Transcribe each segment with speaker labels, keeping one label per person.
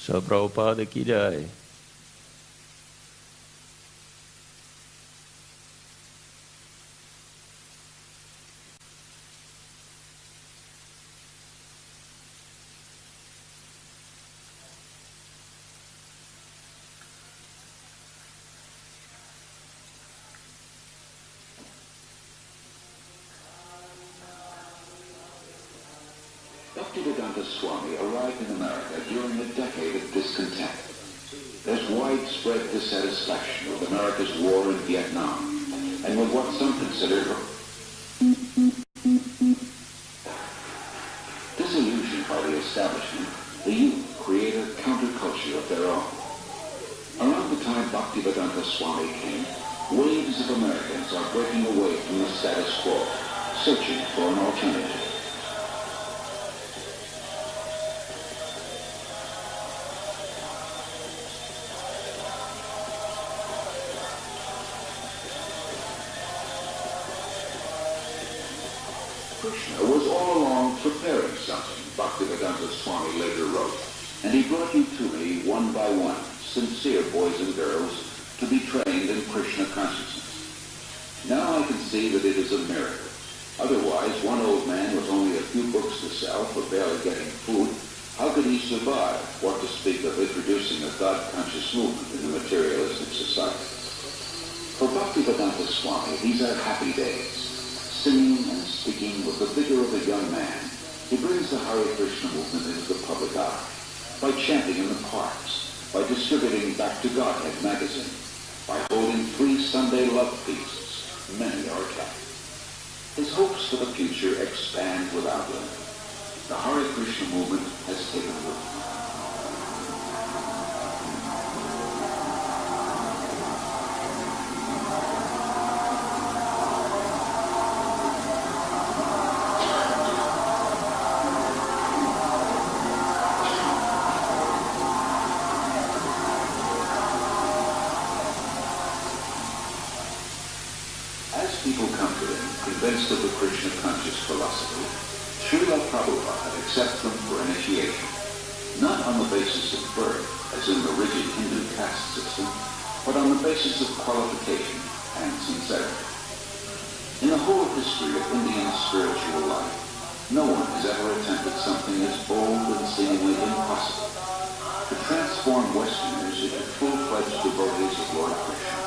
Speaker 1: So Prabhupada ki jai.
Speaker 2: Bhakti Swami arrived in America during a decade of discontent. There's widespread dissatisfaction with America's war in Vietnam and with what some consider disillusioned by the establishment. The youth create a counterculture of their own. Around the time Bhaktivedanta Swami came, waves of Americans are breaking away from the status quo, searching for an alternative. Krishna was all along preparing something, Bhaktivedanta Swami later wrote, and he brought you to me one by one, sincere boys and girls, to be trained in Krishna consciousness. Now I can see that it is a miracle. Otherwise, one old man with only a few books to sell for barely getting food, how could he survive, what to speak of introducing a God-conscious movement in the materialistic society? For Bhaktivedanta Swami, these are happy days. Singing and speaking with the vigor of a young man, he brings the Hare Krishna movement into the public eye, by chanting in the parks, by distributing Back to Godhead magazine, by holding free Sunday love feasts. Many are attached. His hopes for the future expand without limit. The Hare Krishna movement has taken root. Convinced of the Krishna conscious philosophy, Srila Prabhupada accepts them for initiation, not on the basis of birth, as in the rigid Hindu caste system, but on the basis of qualification and sincerity. In the whole history of Indian spiritual life, no one has ever attempted something as bold and seemingly impossible, to transform Westerners into full-fledged devotees of Lord Krishna.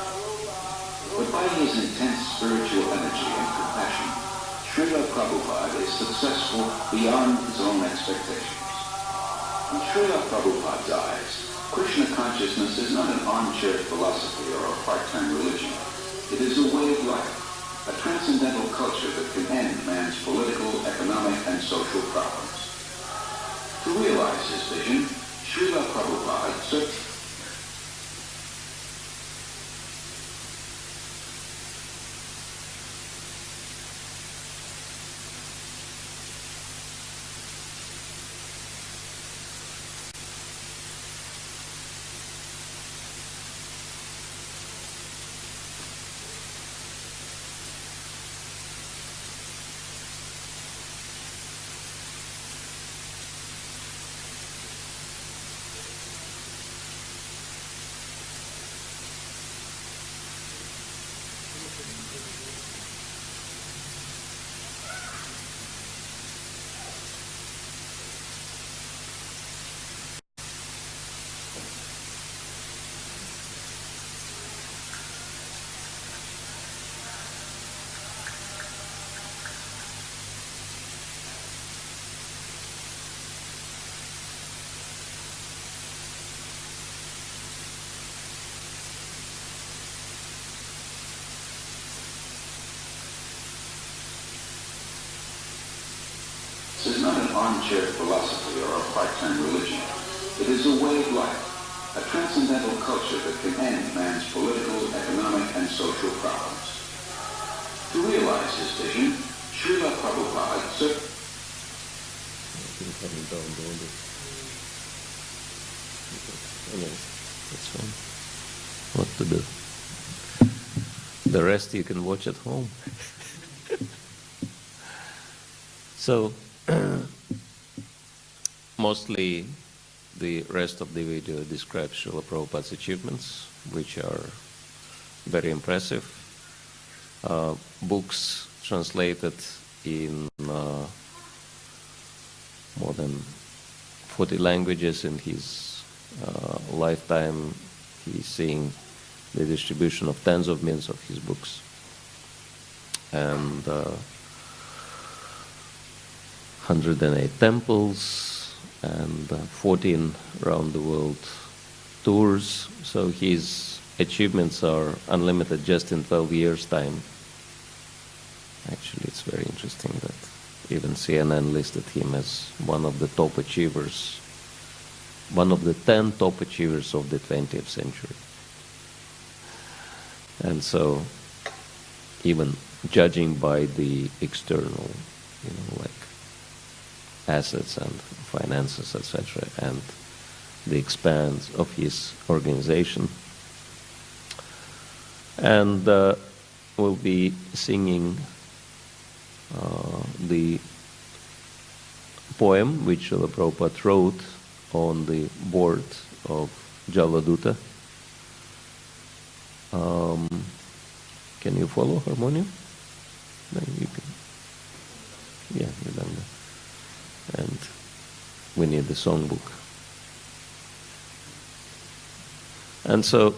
Speaker 2: But by his intense spiritual energy and compassion, Srila Prabhupada is successful beyond his own expectations. When Srila Prabhupada dies, Krishna consciousness is not an armchair philosophy or a part-time religion. It is a way of life, a transcendental culture that can end man's political, economic, and social problems. To realize his vision, Srila Prabhupada searched This is not an armchair philosophy or a part-time religion. It is a way of life, a transcendental culture that can end man's political, economic, and social problems. To realize his vision, Srila Prabhupada took
Speaker 1: that's fine. What to do? The rest you can watch at home. So, mostly the rest of the video describes Srila Prabhupada's achievements, which are very impressive. Books translated in more than 40 languages in his lifetime. He's seeing the distribution of tens of millions of his books. And 108 temples and 14 round the world tours. So his achievements are unlimited just in 12 years' time. Actually, it's very interesting that even CNN listed him as one of the top achievers, one of the 10 top achievers of the 20th century. And so, even judging by the external, like assets and finances, etc., and the expanse of his organization. And we'll be singing the poem which Srila Prabhupada wrote on the board of Jaladuta. Can you follow harmonium? Then you can. Yeah, you done that. And we need the songbook. And so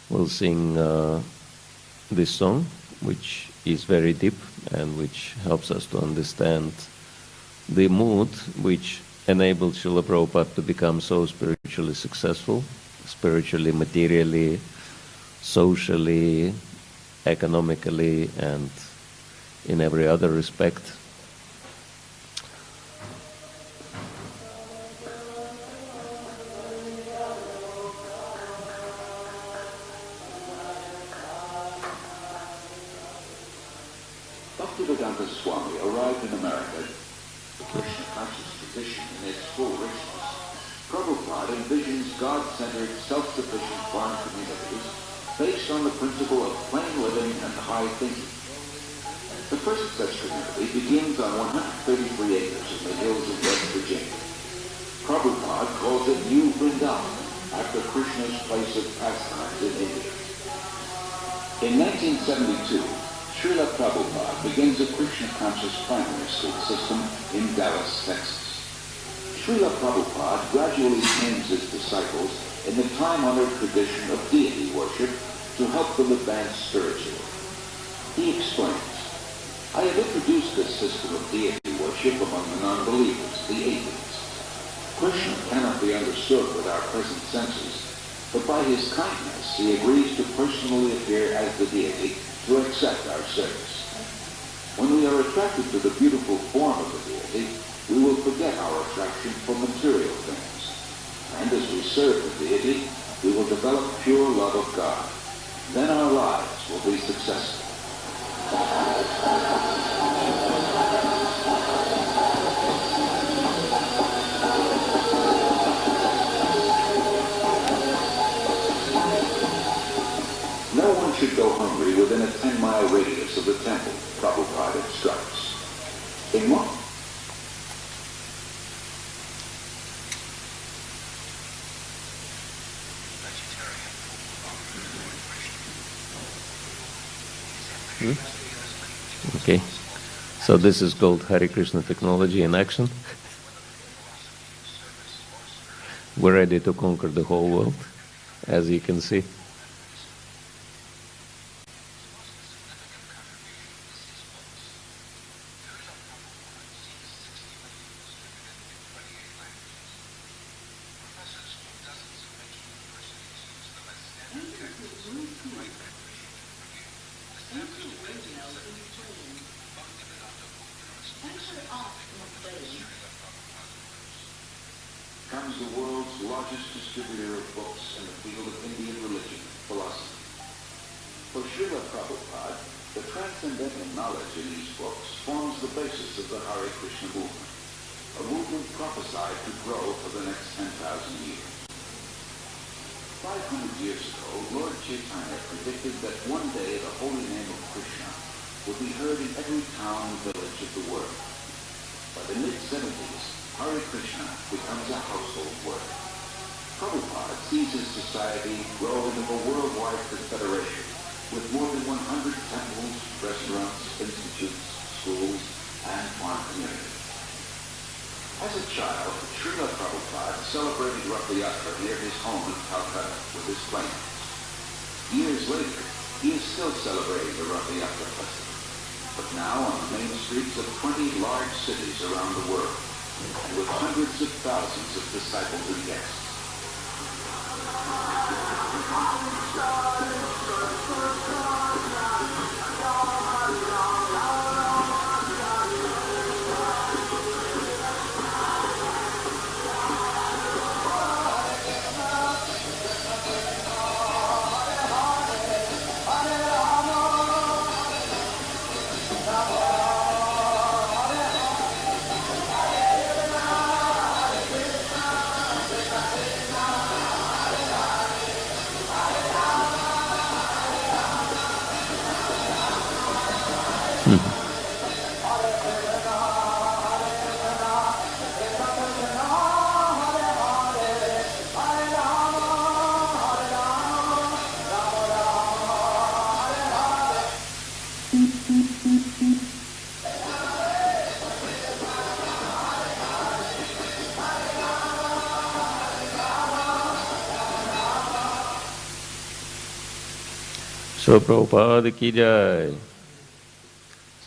Speaker 1: we'll sing this song, which is very deep and which helps us to understand the mood which enabled Srila Prabhupada to become so spiritually successful, spiritually, materially, socially, economically, and in every other respect.
Speaker 2: Bhakti Swami arrived in America, the Krishna conscious tradition in its full richness. Prabhupada envisions God-centered, self-sufficient farm communities based on the principle of plain living and high thinking. The first such community begins on 133 acres in the hills of West Virginia. Prabhupada calls it New Vrindavan, after Krishna's place of pastimes in India. In 1972, Srila Prabhupada begins a Krishna-conscious primary school system in Dallas, Texas. Srila Prabhupada gradually trains his disciples in the time-honored tradition of deity worship to help them advance spiritually. He explains, I have introduced this system of deity worship among the non-believers, the atheists. Krishna cannot be understood with our present senses, but by his kindness he agrees to personally appear as the deity to accept our service. When we are attracted to the beautiful form of the deity, we will forget our attraction for material things. And as we serve the deity, we will develop pure love of God. Then our lives will be successful. No one should go hungry within a 10-mile radius of the temple, Prabhupada instructs. In what?
Speaker 1: Okay, so this is called Hare Krishna technology in action. We're ready to conquer the whole world, as you can see.
Speaker 2: Comes the world's largest distributor of books in the field of Indian religion, philosophy. For Srila Prabhupada, the transcendental knowledge in these books forms the basis of the Hare Krishna movement, a movement prophesied to grow for the next 10,000 years. 500 years ago, Lord Chaitanya predicted that one day the holy name of Krishna would be heard in every town and village of the world. By the mid-70s, Hare Krishna becomes a household word. Prabhupada sees his society grow into a worldwide confederation with more than 100 temples, restaurants, institutes, schools, and farm communities. As a child, Srila Prabhupada celebrated Rasayana near his home in Calcutta with his playmates. Years later, he is still celebrating the Rasayana festival, but now on the main streets of 20 large cities around the world, and with hundreds of thousands of disciples and guests.
Speaker 1: So Prabhupada ki jai.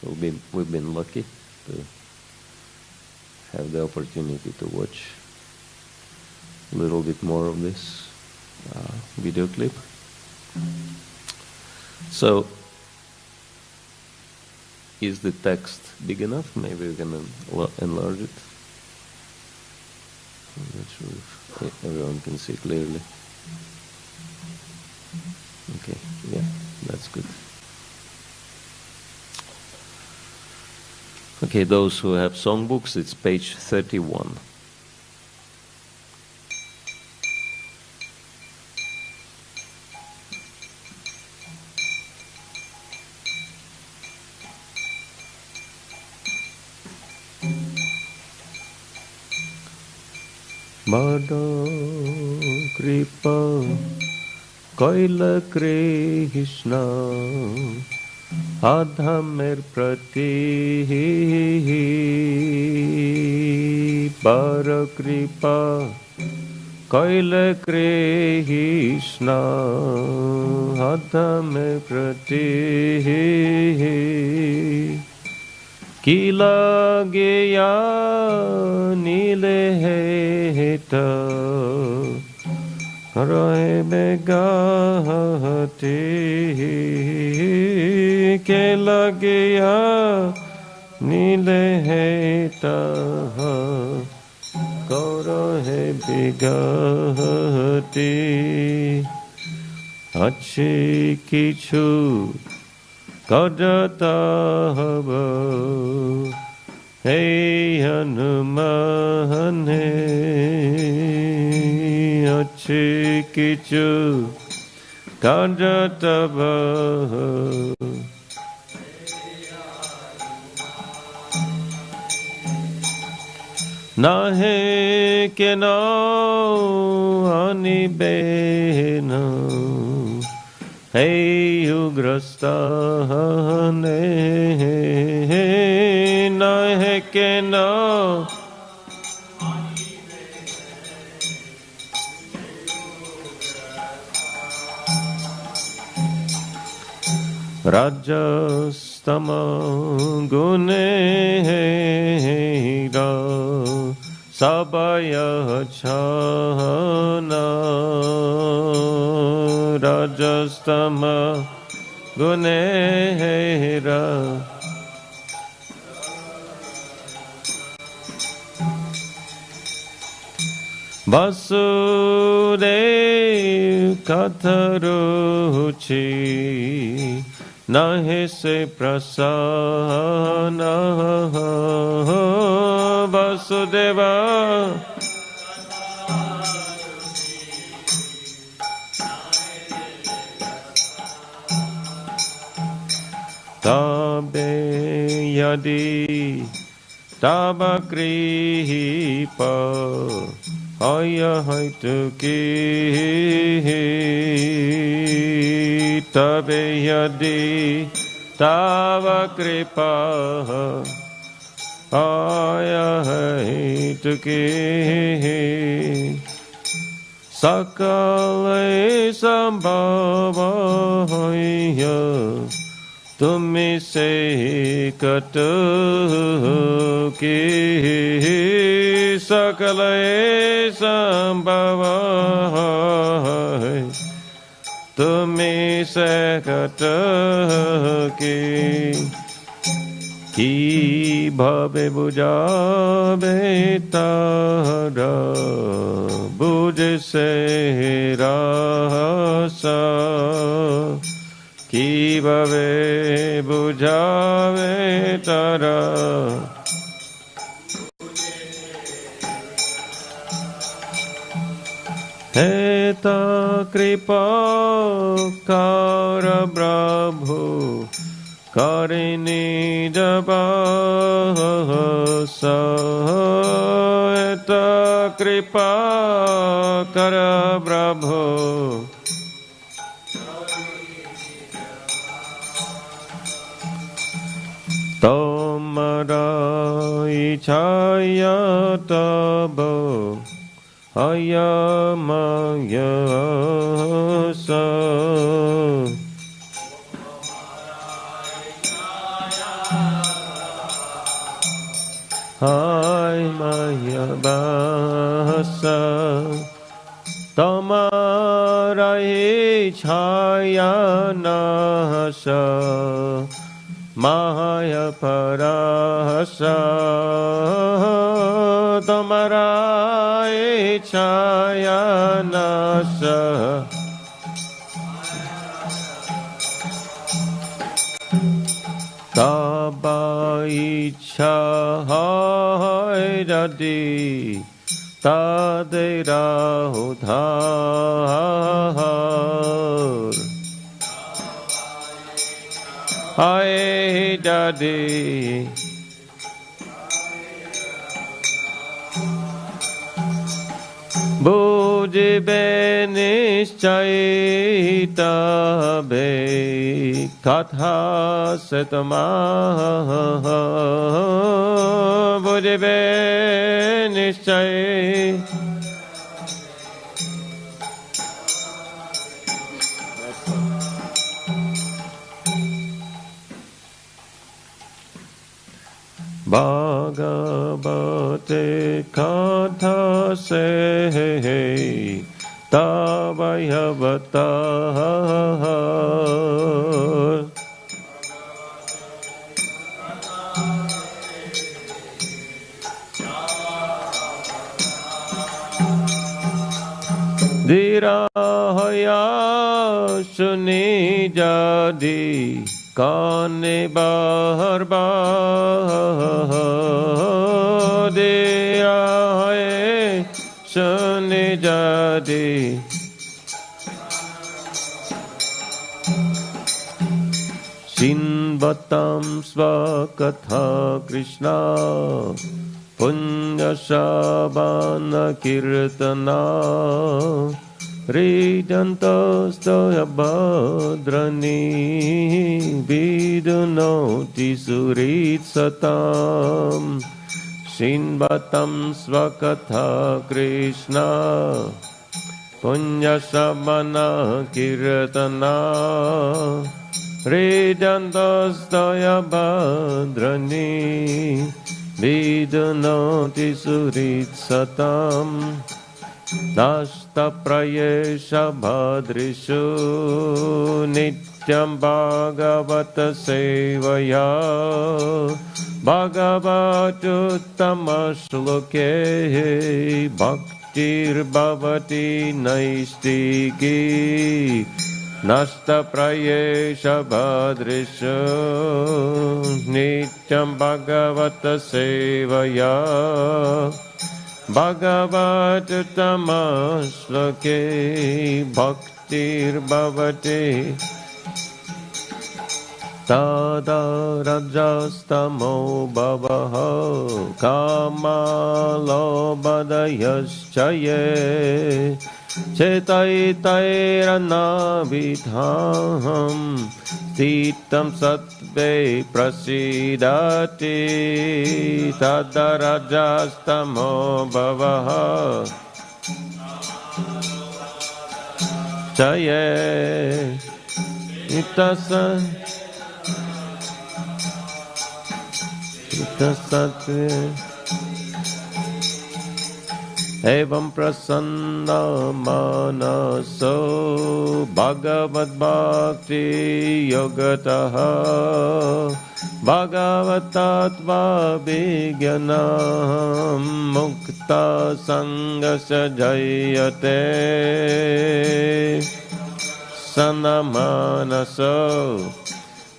Speaker 1: So we've been lucky to have the opportunity to watch a little bit more of this video clip. So, is the text big enough? Maybe we can enlarge it. I'm not sure if everyone can see clearly. Okay, yeah, that's good. Okay, those who have songbooks, it's page 31. Bada kripa Kaila Krishna Adhamer prati Bara kripa Kaila Krishna Adhamer prati Kila Geya Nile Heta Rohe begati ke lagya nile heta rohe begati achi kichu kadata hava hey Hanuman Achi kichu kanjatava nahe keno anibeno hey ugrastane nahe keno Rajastama gunehera sabaya chana Rajastama gunehera Vasudev Katharuchi Nahe se prasana Vasudeva tava kripa haya haituki tabe yadi tava kripa haya haituki sakale sambhavaya tumi se katuki sakale sambhavaya tumi se katuki ki bhave bujave tara buje se rasa ki bhave bujave tara heta kripa kara brabhu karini dabasa heta kripa kara brabhu tomara ichaya tabo hayamaya sa Hai maya basa tamara ichaya nasa mahaya parasa tamara ichaya nasa taba icha hai jadi tadera udhar hai jadi bujibe nischai tabe katha setama bujibe nischai Bhagavate katha se tavayavata dirahaya suni jadi kane bahar bahadira hai suni jadi Shinvatam svakatha Krishna punya sabana kirtana Ridantostoya badrani vidunoti suritsatam Shinvatam svakatha Krishna punya sabana kirtana Ridantostoya badrani vidunoti suritsatam Nasta prayesha bhadrishu nityam bhagavata sevaya bhagavatuttama shloke bhaktir bhavati naistiki Nasta prayesha bhadrishu nityam bhagavata sevaya Bhagavatuttama shloke bhaktir bhavati tada rajastamo bhavaha kamalobadayaschaye cetaitairanavidham titam satve prasidati tada rajastamo bhavaha chaye itasa evam prasanna manaso bhagavad bhakti yogataha bhagavatatva vijnanam mukta sangasya jayate sanamanaso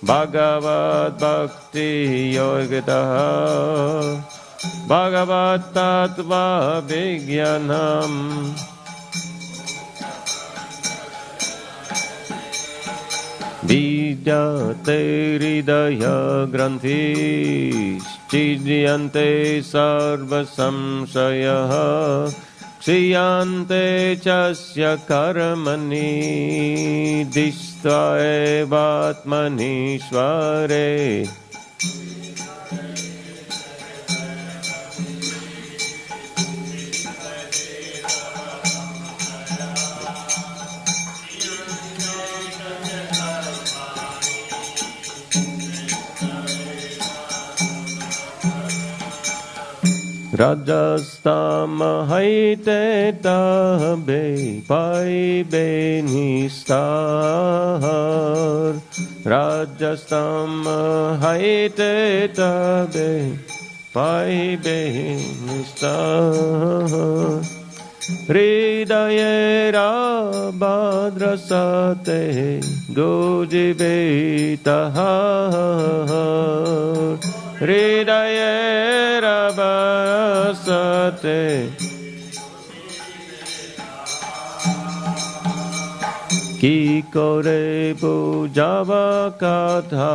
Speaker 1: Bhagavad Bhakti Yogataha Bhagavad Tattva Vijnanam Vidyate Hridaya Granthis Chidyante Sarva Samsayaha Kshiyante Chasya Karmani Dishtva Evatmani Shvare Rajastam haite tabe paibe nistar Rajastam haite tabe paibe nistar Hridayera badrasate gojibetahar Hridayera badrasate Ki kore pujava katha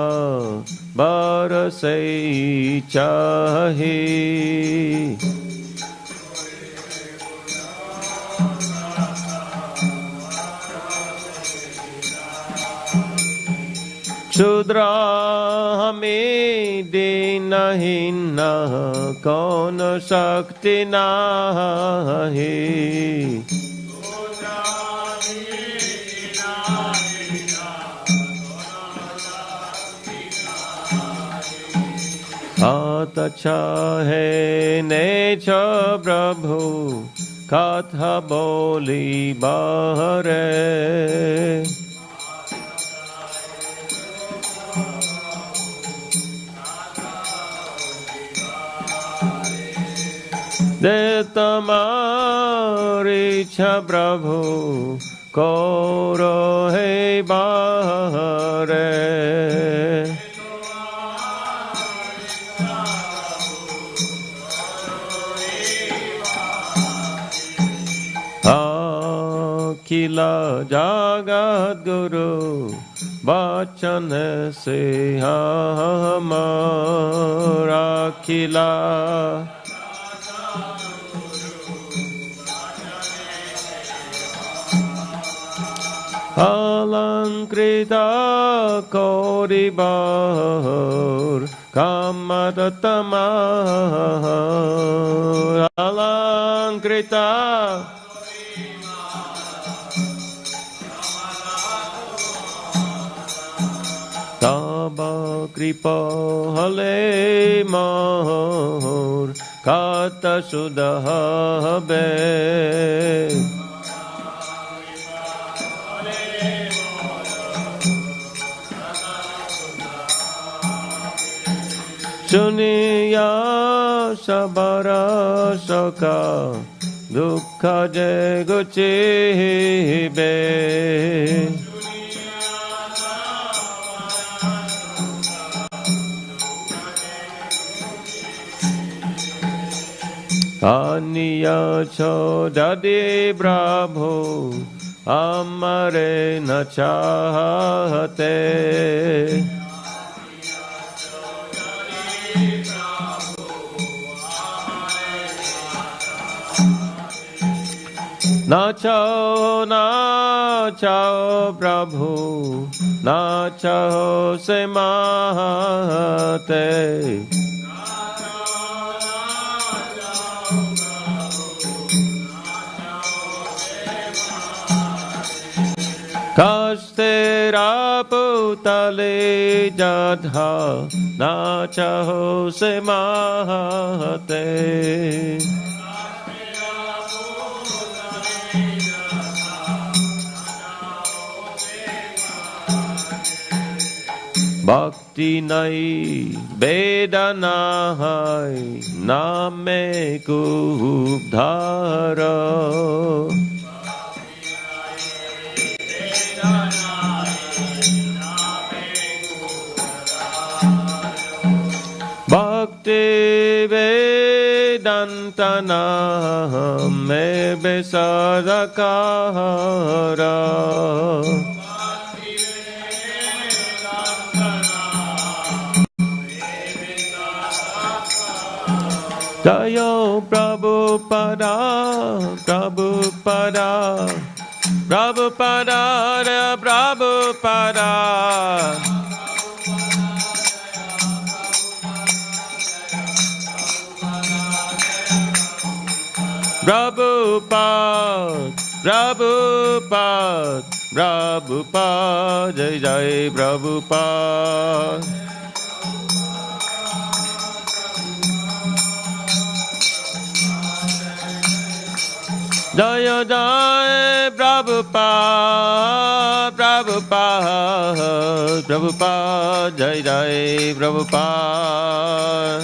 Speaker 1: barasai chahi Shudra hame dinahina kaun shakti nahi Atacha hai necha prabhu katha boli bahare De tamari cha prabhu koro hai bahare Akila jagat guru bachan se hamara akila Alankrita koribar kamadatama Alankrita Taba kripa hale mahor kata sudahabe Suniya sabara saka dukkha jeguchibe Aniya chodadi brabho amare na chahate Nacho, nacho, Prabhu, nacho, se mate. Kastera putale jadha, nacho, se mate. Bhakti nai, Vedana hai, name kubdhara. Bhakti Vedantana me besadakara. Jayo Prabhupada, Prabhupada, Prabhupada, Prabhupada. Prabhupada, Prabhupada, Prabhupada, Jai Jai Prabhupada. Jaya Jaya Prabhupada, Prabhupada, Prabhupada, Jai Jai Prabhupada.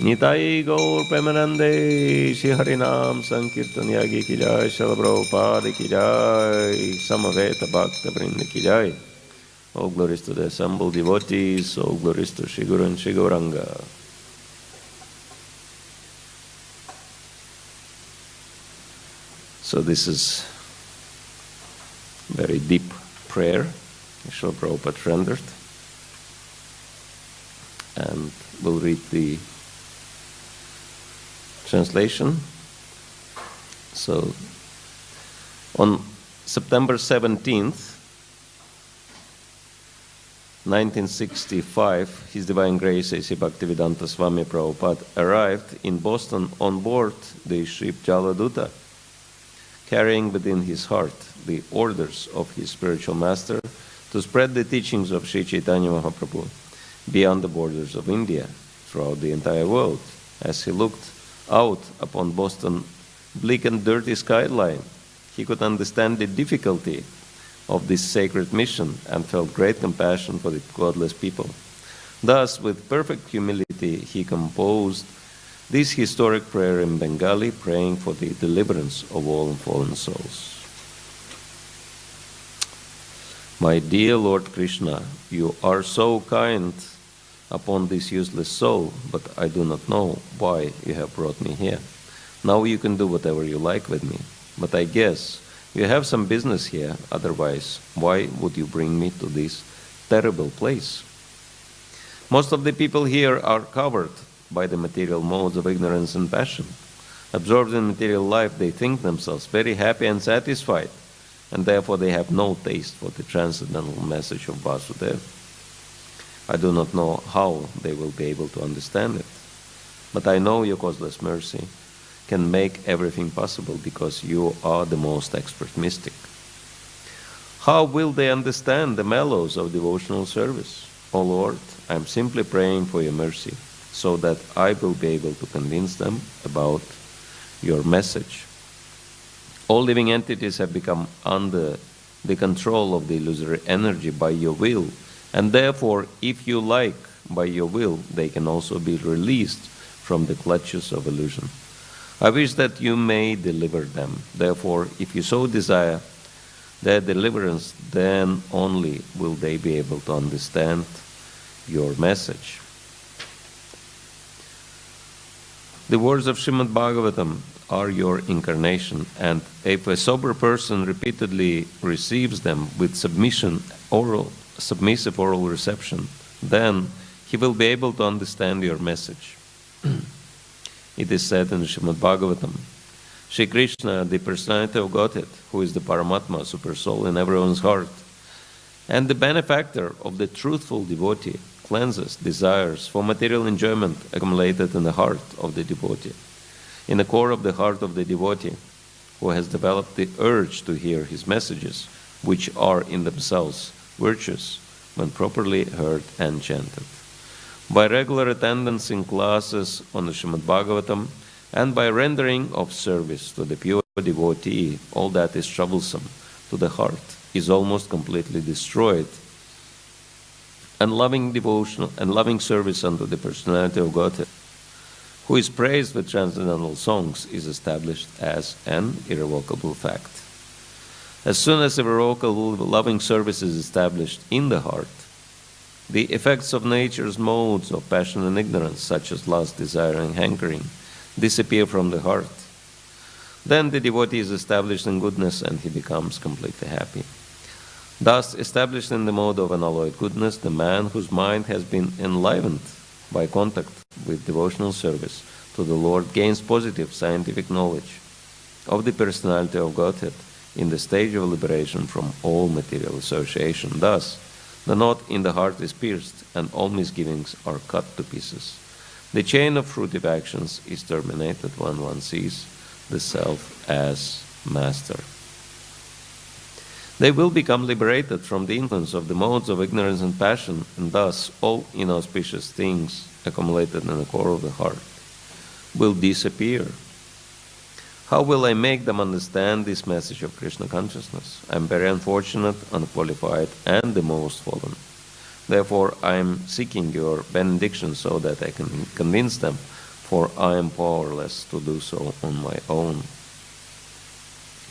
Speaker 1: Nitai Gaur Premanande, Shri Harinam Sankirtan Yagi Ki Jai, Srila Prabhupada Ki Jai, Samaveta Bhakta Vrinda Ki Jai. All glories to the assembled devotees, all glories to Shri Guru and Shri Gauranga. So this is very deep prayer, Srila Prabhupada rendered. And we'll read the translation. So, on September 17th, 1965, His Divine Grace A.C. Bhaktivedanta Swami Prabhupada arrived in Boston on board the ship Jaladuta, carrying within his heart the orders of his spiritual master to spread the teachings of Sri Chaitanya Mahaprabhu beyond the borders of India, throughout the entire world. As he looked out upon Boston's bleak and dirty skyline, he could understand the difficulty of this sacred mission and felt great compassion for the godless people. Thus, with perfect humility, he composed this historic prayer in Bengali, praying for the deliverance of all fallen souls. My dear Lord Krishna, you are so kind upon this useless soul, but I do not know why you have brought me here. Now you can do whatever you like with me, but I guess you have some business here, otherwise why would you bring me to this terrible place? Most of the people here are covered by the material modes of ignorance and passion. Absorbed in material life, they think themselves very happy and satisfied, and therefore they have no taste for the transcendental message of Vasudeva. I do not know how they will be able to understand it, but I know your causeless mercy can make everything possible because you are the most expert mystic. How will they understand the mellows of devotional service? O Lord, I am simply praying for your mercy so that I will be able to convince them about your message. All living entities have become under the control of the illusory energy by your will, and therefore, if you like, by your will, they can also be released from the clutches of illusion. I wish that you may deliver them. Therefore, if you so desire their deliverance, then only will they be able to understand your message. The words of Srimad Bhagavatam are your incarnation, and if a sober person repeatedly receives them with submission, oral submissive oral reception, then he will be able to understand your message. It is said in Srimad Bhagavatam, Shri Krishna, the personality of Godhead, who is the Paramatma, super soul in everyone's heart, and the benefactor of the truthful devotee, cleanses desires for material enjoyment accumulated in the heart of the devotee. In the core of the heart of the devotee, who has developed the urge to hear his messages, which are in themselves virtuous when properly heard and chanted. By regular attendance in classes on the Srimad Bhagavatam, and by rendering of service to the pure devotee, all that is troublesome to the heart is almost completely destroyed, and loving devotion and loving service unto the personality of Godhead, who is praised with transcendental songs, is established as an irrevocable fact. As soon as irrevocable loving service is established in the heart, the effects of nature's modes of passion and ignorance, such as lust, desire, and hankering, disappear from the heart. Then the devotee is established in goodness and he becomes completely happy. Thus, established in the mode of unalloyed goodness, the man whose mind has been enlivened by contact with devotional service to the Lord gains positive scientific knowledge of the personality of Godhead in the stage of liberation from all material association. Thus, the knot in the heart is pierced and all misgivings are cut to pieces. The chain of fruitive actions is terminated when one sees the self as master. They will become liberated from the influence of the modes of ignorance and passion, and thus all inauspicious things accumulated in the core of the heart will disappear. How will I make them understand this message of Krishna consciousness? I am very unfortunate, unqualified, and the most fallen. Therefore, I am seeking your benediction so that I can convince them, for I am powerless to do so on my own.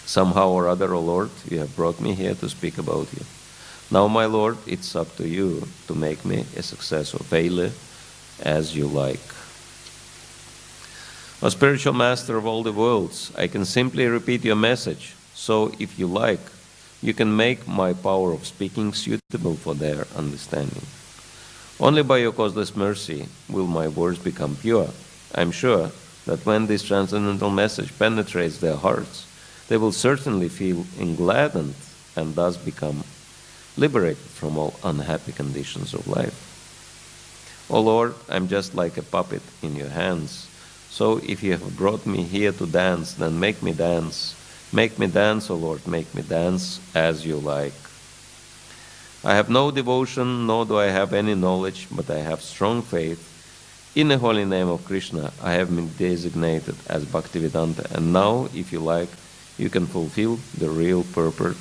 Speaker 1: Somehow or other, O Lord, you have brought me here to speak about you. Now, my Lord, it's up to you to make me a success or failure as you like. O spiritual master of all the worlds, I can simply repeat your message, so if you like, you can make my power of speaking suitable for their understanding. Only by your causeless mercy will my words become pure. I am sure that when this transcendental message penetrates their hearts, they will certainly feel engladdened and thus become liberated from all unhappy conditions of life. O Lord, I am just like a puppet in your hands. So if you have brought me here to dance, then make me dance. Make me dance, O Lord, make me dance as you like. I have no devotion, nor do I have any knowledge, but I have strong faith. In the holy name of Krishna, I have been designated as Bhaktivedanta, and now, if you like, you can fulfill the real purport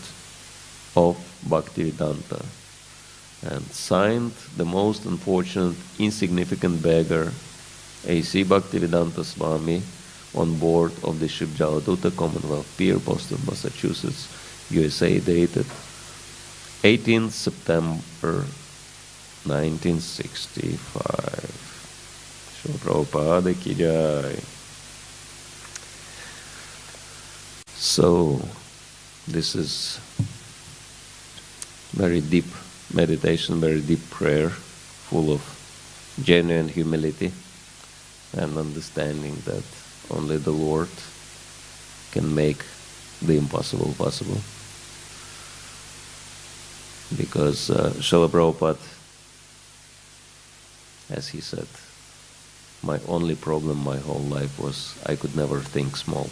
Speaker 1: of Bhaktivedanta. And signed, the most unfortunate, insignificant beggar, A.C. Bhaktivedanta Swami, on board of the ship Jaladuta Commonwealth Pier, Boston, Massachusetts, USA, dated 18th September 1965. Srila Prabhupada ki jai. So, this is very deep meditation, very deep prayer, full of genuine humility and understanding that only the Lord can make the impossible possible. Because Srila Prabhupada, as he said, my only problem my whole life was I could never think small.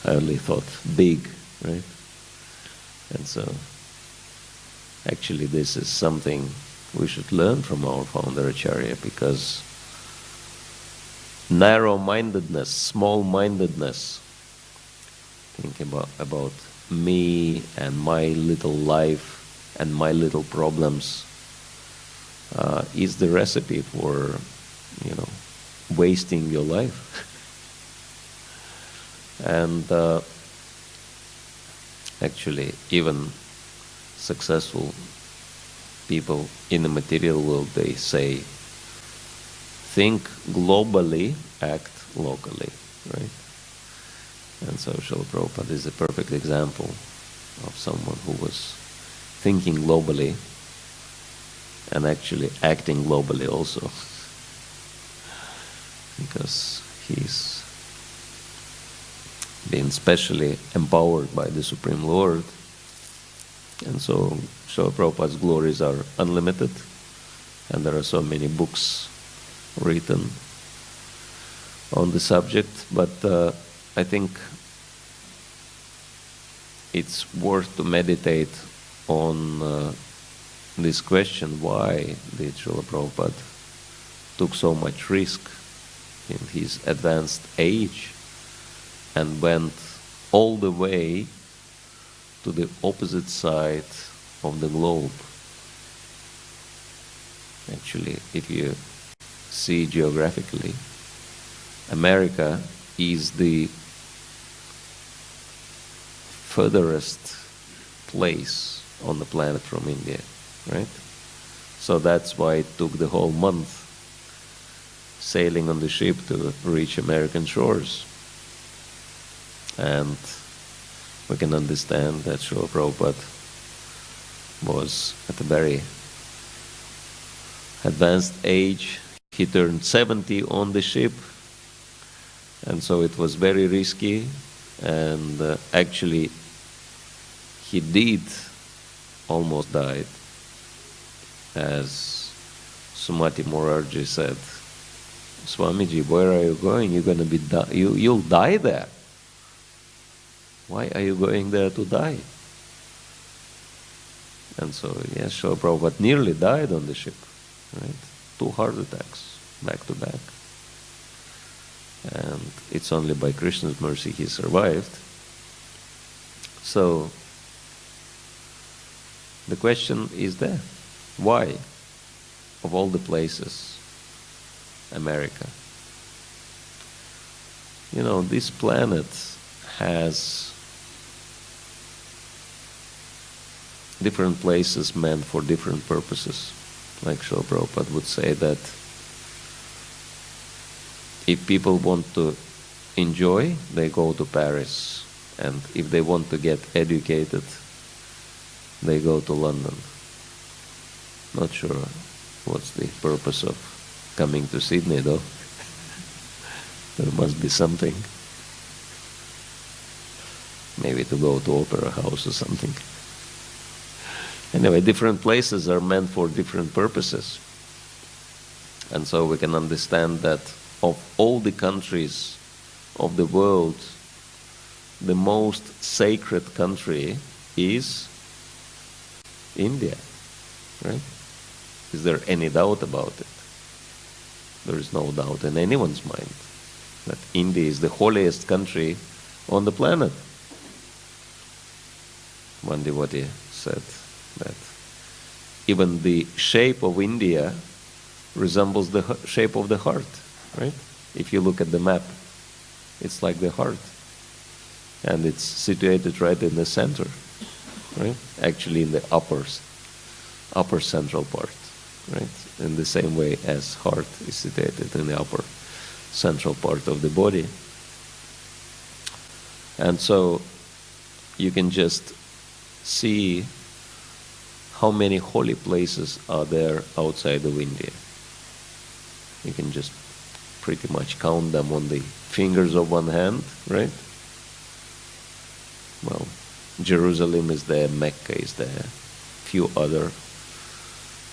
Speaker 1: I only thought big, right? And so, actually this is something we should learn from our founder Acharya, because narrow-mindedness, small-mindedness, think about me and my little life and my little problems, is the recipe for, wasting your life. And actually, even successful people in the material world, they say, think globally, act locally, right? And so Srila Prabhupada is a perfect example of someone who was thinking globally and actually acting globally also. Because he's been specially empowered by the Supreme Lord. And so Srila Prabhupada's glories are unlimited, and there are so many books written on the subject. But I think it's worth to meditate on this question, why did Srila Prabhupada took so much risk in his advanced age and went all the way to the opposite side of the globe. Actually, if you see geographically, America is the furthest place on the planet from India, right? So that's why it took the whole month sailing on the ship to reach American shores. And we can understand that Srila Prabhupada was at a very advanced age. He turned 70 on the ship, and so it was very risky, and actually he did almost died. As Sumati Morarji said, Swamiji, where are you going? You're going to be you'll die there. Why are you going there to die? And so, yes, Srila Prabhupada nearly died on the ship, right? 2 heart attacks, back to back. And it's only by Krishna's mercy he survived. So, the question is there. Why, of all the places, America? You know, this planet has different places meant for different purposes. Like Srila Prabhupada would say that if people want to enjoy, they go to Paris. And if they want to get educated, they go to London. Not sure what's the purpose of coming to Sydney, though. There must be something. Maybe to go to Opera House or something. Anyway, different places are meant for different purposes. And so we can understand that of all the countries of the world, the most sacred country is India, right? Is there any doubt about it? There is no doubt in anyone's mind that India is the holiest country on the planet. One devotee said that even the shape of India resembles the shape of the heart, right? If you look at the map, it's like the heart. And it's situated right in the center, right? Actually in the upper central part, right? In the same way as heart is situated in the upper central part of the body. And so you can just see how many holy places are there outside of India. You can just pretty much count them on the fingers of one hand, right? Well, Jerusalem is there, Mecca is there, few other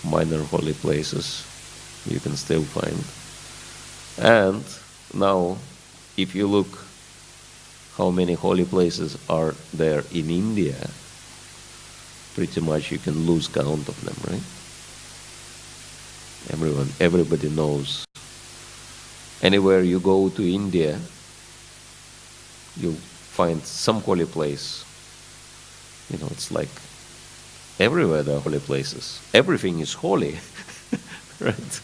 Speaker 1: minor holy places you can still find. And now, if you look how many holy places are there in India, pretty much you can lose count of them, right? Everybody knows. Anywhere you go to India, you find some holy place. You know, it's like everywhere there are holy places. Everything is holy, right?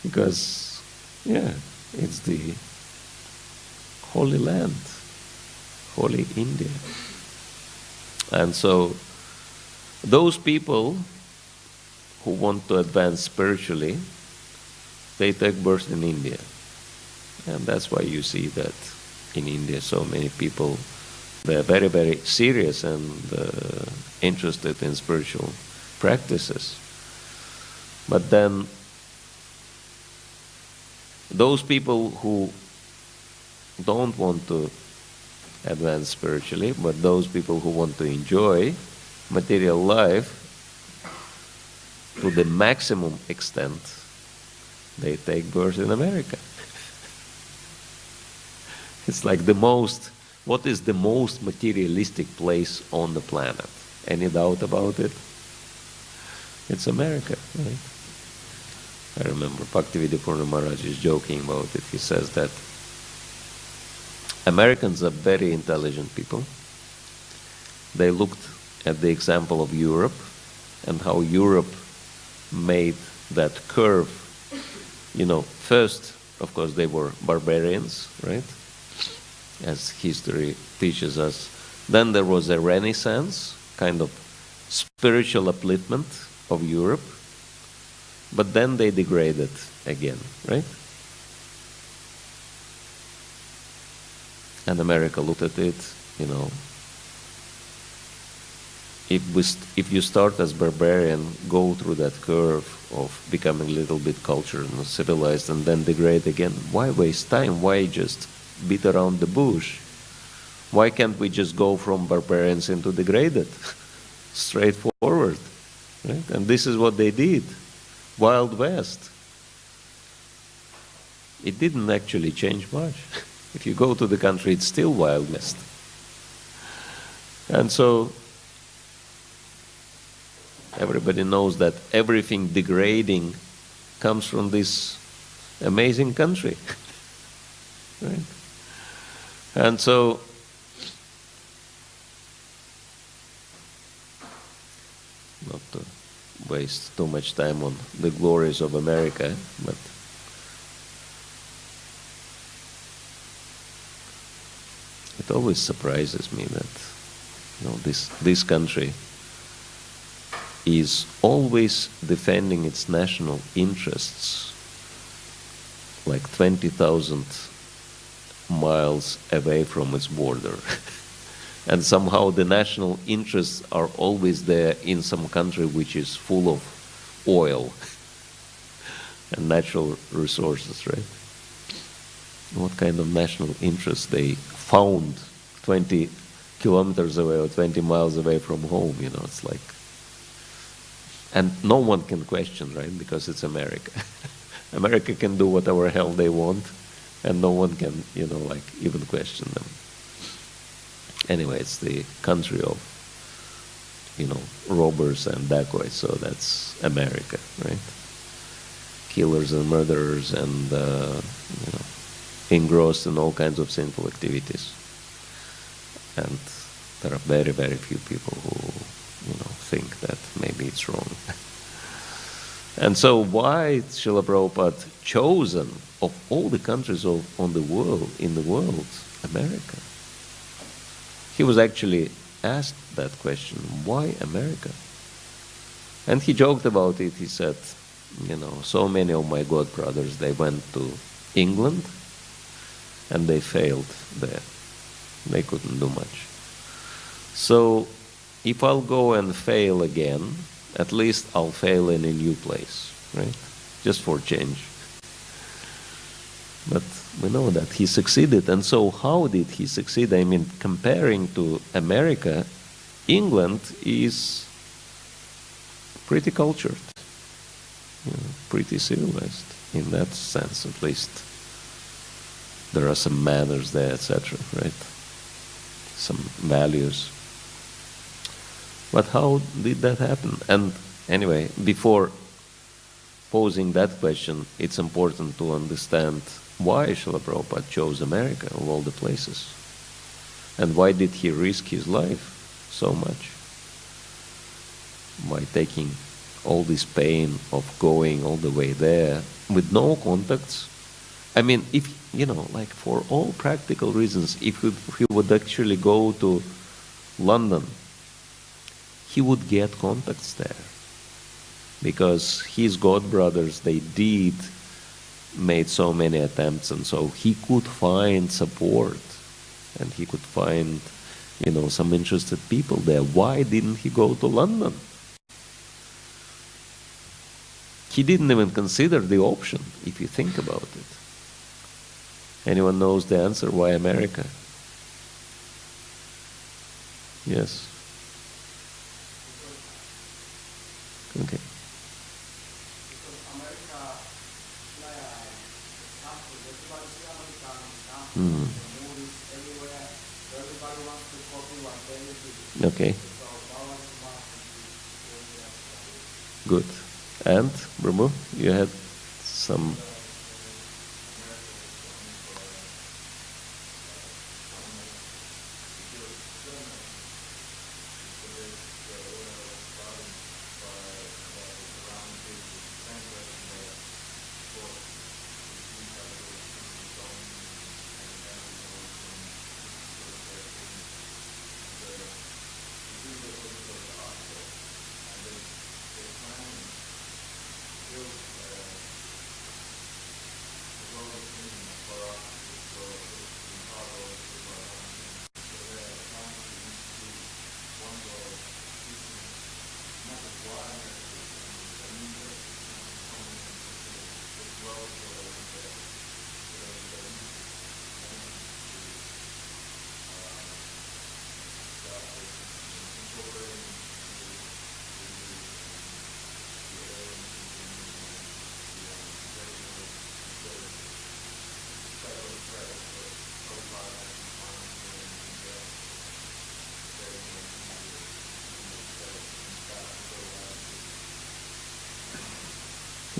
Speaker 1: Because, yeah, it's the holy land, holy India. And so, those people who want to advance spiritually, they take birth in India. And that's why you see that in India so many people They're very, very serious and interested in spiritual practices. But then those people who don't want to advance spiritually, but those people who want to enjoy material life to the maximum extent, they take birth in America. It's like what is the most materialistic place on the planet? Any doubt about it? It's America, right? I remember Bhaktivedanta Maharaj is joking about it. He says that Americans are very intelligent people. They looked at the example of Europe and how Europe made that curve. First, of course, they were barbarians, right? As history teaches us. Then there was a renaissance, kind of spiritual upliftment of Europe. But then they degraded again, right? And America looked at it, if you start as barbarian, go through that curve of becoming a little bit cultured and civilized and then degrade again, why waste time? Why just beat around the bush? Why can't we just go from barbarians into degraded? Straightforward, right? And this is what they did. Wild West. It didn't actually change much. If you go to the country, it's still Wild West. And so everybody knows that everything degrading comes from this amazing country. Right? And so not to waste too much time on the glories of America, but it always surprises me that this country is always defending its national interests like 20,000 miles away from its border. And somehow the national interests are always there in some country which is full of oil and natural resources, right? What kind of national interest they found 20 kilometers away or 20 miles away from home, it's like... And no one can question, right? Because it's America. America can do whatever hell they want, and no one can, even question them. Anyway, it's the country of, robbers and dacoits, so that's America, right? Killers and murderers and, engrossed in all kinds of sinful activities. And there are very, very few people who, think that maybe it's wrong. And so why Srila Prabhupada chosen of all the countries in the world, America? He was actually asked that question, why America? And he joked about it. He said, so many of my god brothers, they went to England and they failed there. They couldn't do much. So if I'll go and fail again, at least I'll fail in a new place, right? Just for change. But we know that he succeeded. And so how did he succeed? I mean, comparing to America, England is pretty cultured, pretty civilized in that sense, at least. There are some manners there, etc., right? Some values. But how did that happen? And anyway, before posing that question, it's important to understand why Srila Prabhupada chose America of all the places. And why did he risk his life so much? By taking all this pain of going all the way there with no contacts. I mean, if, for all practical reasons, if he would actually go to London, he would get contacts there. Because his godbrothers, they made so many attempts, and so he could find support, and he could find some interested people there. Why didn't he go to London? He didn't even consider the option, if you think about it. Anyone knows the answer? Why America? Yes. Okay. Okay. Good. And, Brahma, you had some...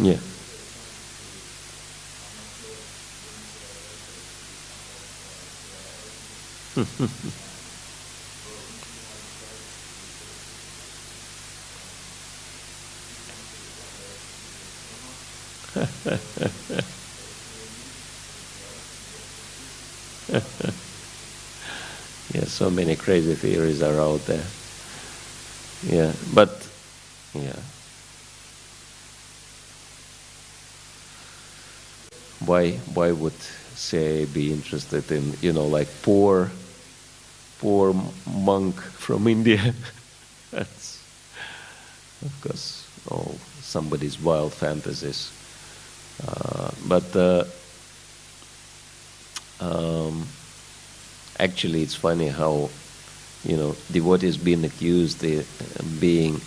Speaker 1: Yeah. Yeah, so many crazy theories are out there. Yeah, but yeah. Why would CIA be interested in, like poor monk from India? That's, of course, all somebody's wild fantasies. But actually, it's funny how, devotees being accused of being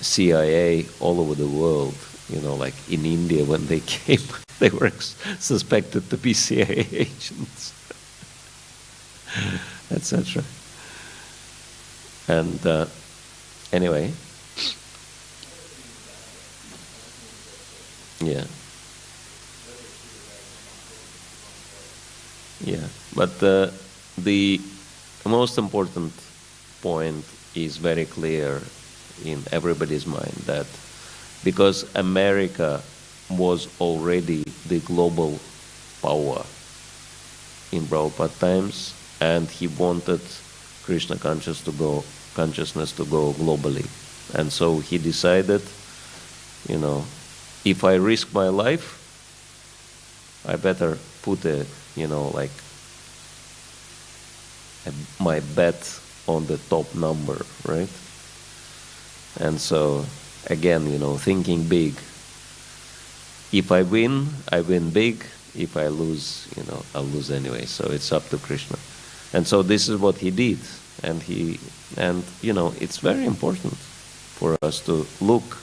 Speaker 1: CIA all over the world. Like in India when they came, they were suspected to be CIA agents, etc. And anyway, yeah. Yeah, but the most important point is very clear in everybody's mind, that because America was already the global power in Prabhupada times, and he wanted Krishna consciousness to go globally. And so he decided, if I risk my life, I better put my bet on the top number, right? And so, again, thinking big. If I win big. If I lose, I'll lose anyway. So it's up to Krishna. And so this is what he did. And it's very important for us to look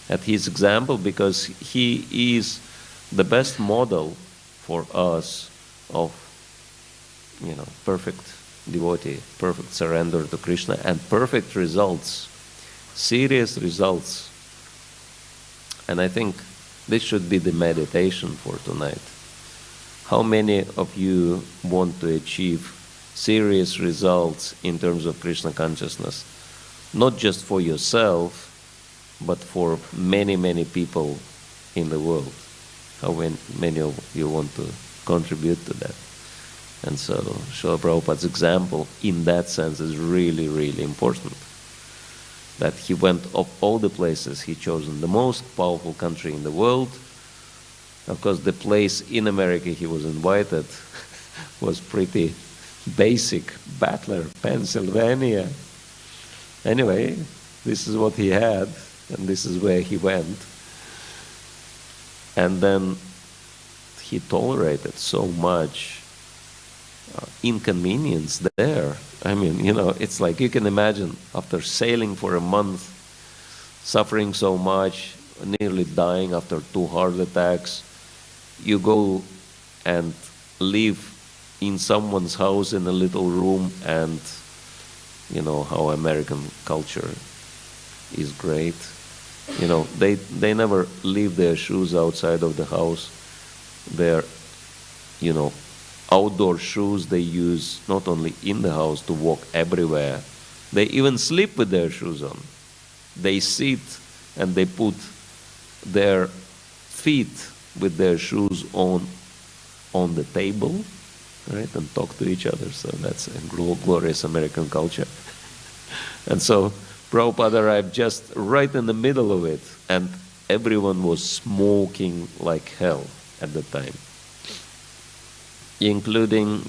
Speaker 1: at his example, because he is the best model for us of, perfect devotee, perfect surrender to Krishna, and perfect results, serious results. And I think this should be the meditation for tonight. How many of you want to achieve serious results in terms of Krishna consciousness? Not just for yourself, but for many, many people in the world. How many of you want to contribute to that? And so Srila Prabhupada's example in that sense is really, really important. That he went of all the places, he chosen the most powerful country in the world. Of course, the place in America he was invited was pretty basic battler, Pennsylvania. Anyway, this is what he had, and this is where he went. And then he tolerated so much inconvenience there. I mean, it's like you can imagine after sailing for a month, suffering so much, nearly dying after 2 heart attacks, you go and live in someone's house in a little room, and you know how American culture is great. They never leave their shoes outside of the house. Their, outdoor shoes they use not only in the house to walk everywhere, they even sleep with their shoes on. They sit and they put their feet with their shoes on the table, right, and talk to each other. So that's a glorious American culture. And so Prabhupada arrived just right in the middle of it, and everyone was smoking like hell at the time, including,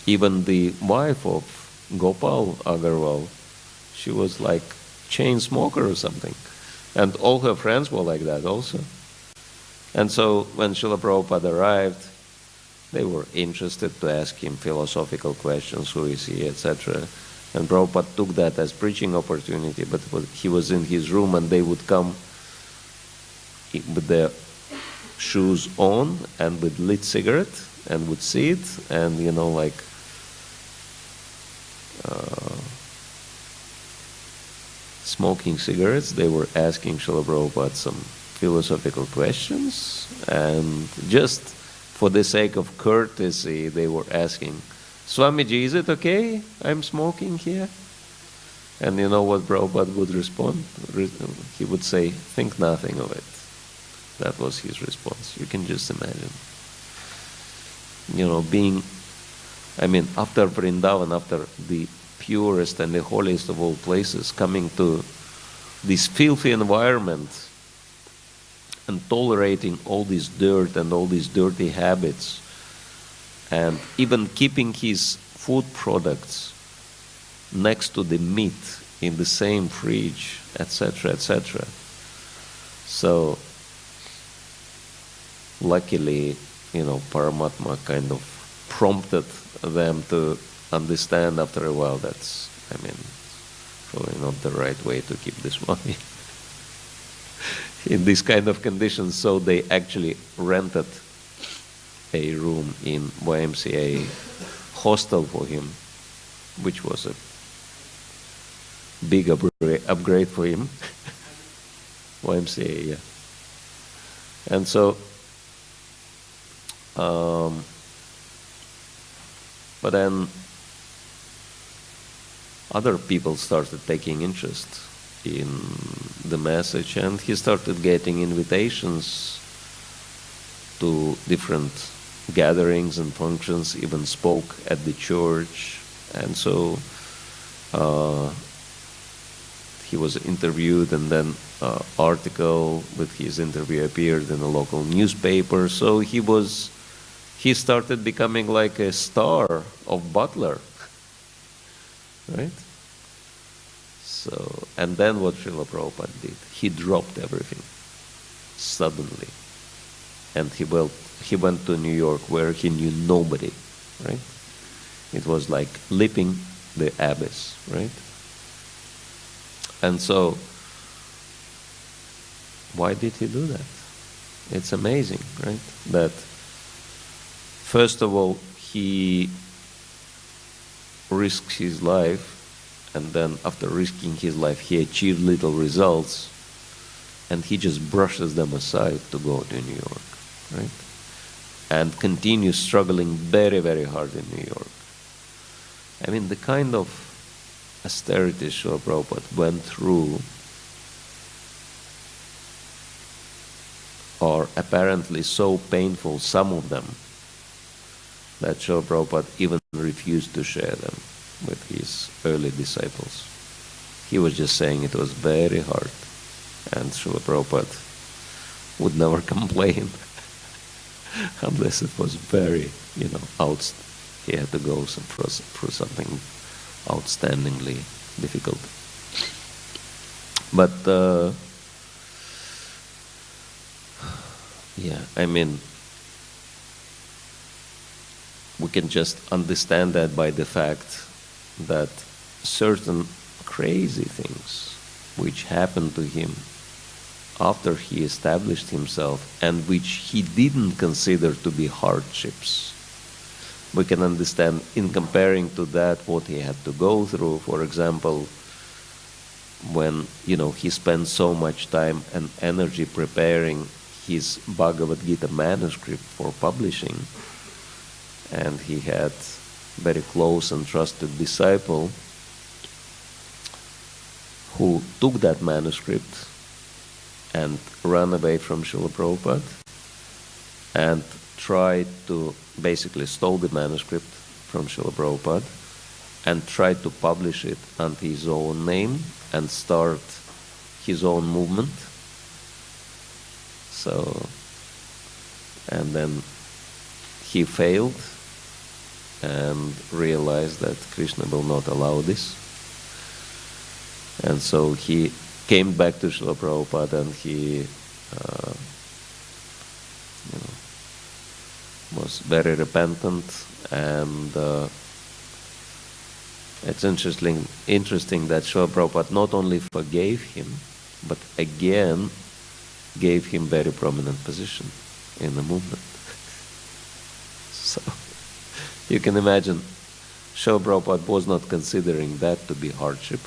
Speaker 1: even the wife of Gopal Agarwal. She was like chain smoker or something. And all her friends were like that also. And so when Srila Prabhupada arrived, they were interested to ask him philosophical questions, who is he, etc. And Prabhupada took that as preaching opportunity, but he was in his room and they would come with their shoes on and with lit cigarette and would sit and, smoking cigarettes. They were asking Srila Prabhupada some philosophical questions, and just for the sake of courtesy, they were asking, Swamiji, is it okay I'm smoking here? And you know what Prabhupada would respond? He would say, think nothing of it. That was his response. You can just imagine. After Vrindavan, after the purest and the holiest of all places, coming to this filthy environment and tolerating all this dirt and all these dirty habits, and even keeping his food products next to the meat in the same fridge, etc., etc. So, luckily, Paramatma kind of prompted them to understand after a while that's, probably not the right way to keep this money in these kind of conditions. So they actually rented a room in YMCA hostel for him, which was a big upgrade for him. YMCA, yeah. And so, but then other people started taking interest in the message, and he started getting invitations to different gatherings and functions, even spoke at the church. And so he was interviewed, and then article with his interview appeared in a local newspaper. So he started becoming like a star of Butler, right? So, and then what Srila Prabhupada did, he dropped everything suddenly, and he went to New York where he knew nobody, right? It was like leaping the abyss, right? And so, why did he do that? It's amazing, right? That first of all, he risked his life, and then after risking his life, he achieved little results, and he just brushes them aside to go to New York, right? And continues struggling very, very hard in New York. The kind of austerity Srila Prabhupada went through are apparently so painful, some of them, that Srila Prabhupada even refused to share them with his early disciples. He was just saying it was very hard, and Srila Prabhupada would never complain unless it was very, he had to go through something outstandingly difficult. But we can just understand that by the fact that certain crazy things which happened to him after he established himself and which he didn't consider to be hardships, we can understand in comparing to that what he had to go through. For example, when he spent so much time and energy preparing his Bhagavad Gita manuscript for publishing, and he had very close and trusted disciple who took that manuscript and ran away from Srila Prabhupada and tried to basically stole the manuscript from Srila Prabhupada and tried to publish it under his own name and start his own movement. And then he failed and realized that Krishna will not allow this. And so he came back to Srila Prabhupada and he was very repentant, and it's interesting that Srila Prabhupada not only forgave him, but again gave him very prominent position in the movement. So you can imagine Srila Prabhupada was not considering that to be hardship,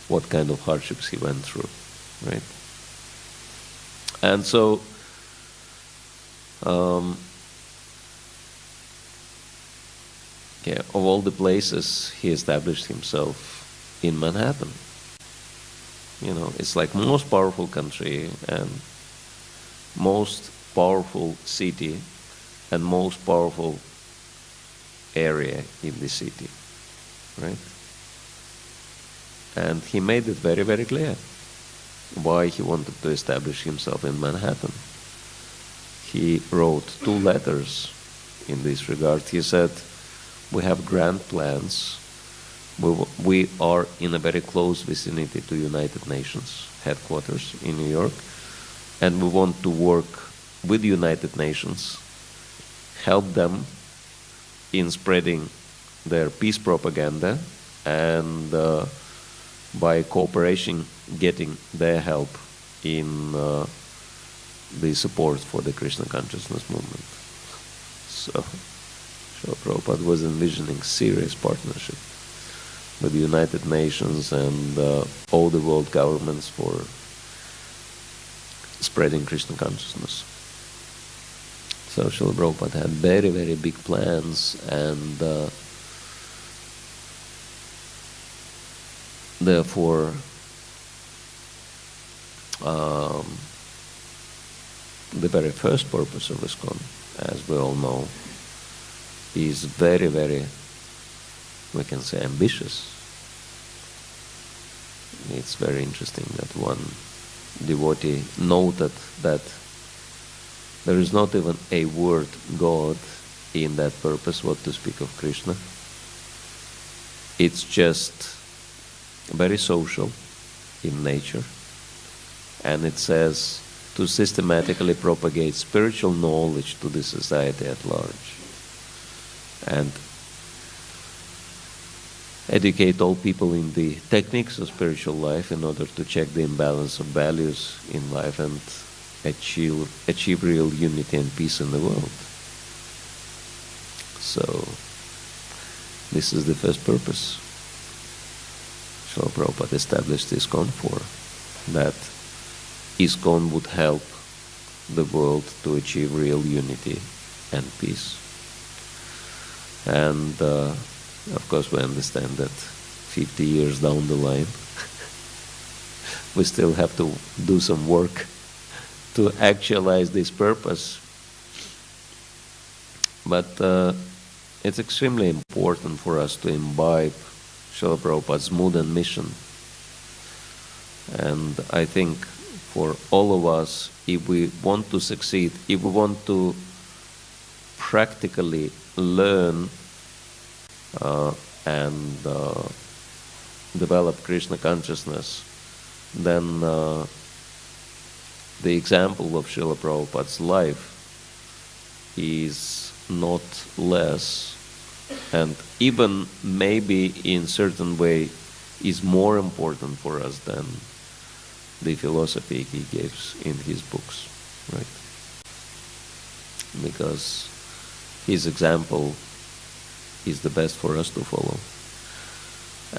Speaker 1: what kind of hardships he went through, right? And so of all the places, he established himself in Manhattan. It's like most powerful country and most powerful city and most powerful area in the city, right? And he made it very, very clear why he wanted to establish himself in Manhattan. He wrote 2 letters in this regard. He said, we have grand plans. We are in a very close vicinity to United Nations headquarters in New York, and we want to work with United Nations, help them in spreading their peace propaganda, and by cooperation getting their help in the support for the Krishna consciousness movement. So Srila Prabhupada was envisioning serious partnership with the United Nations and all the world governments for spreading Krishna consciousness. So Srila Prabhupada had very, very big plans, and therefore the very first purpose of ISKCON, as we all know, is very, very, we can say, ambitious. It's very interesting that one devotee noted that there is not even a word God in that purpose, what to speak of Krishna. It's just very social in nature, and it says to systematically propagate spiritual knowledge to the society at large and educate all people in the techniques of spiritual life in order to check the imbalance of values in life and achieve real unity and peace in the world. So this is the first purpose Srila Prabhupada established ISKCON for, that ISKCON would help the world to achieve real unity and peace. And of course we understand that 50 years down the line we still have to do some work to actualize this purpose. But it's extremely important for us to imbibe Srila Prabhupada's mood and mission. And I think for all of us, if we want to succeed, if we want to practically learn and develop Krishna consciousness, then the example of Srila Prabhupada's life is not less, and even maybe in certain way is more important for us than the philosophy he gives in his books, right? Because his example is the best for us to follow.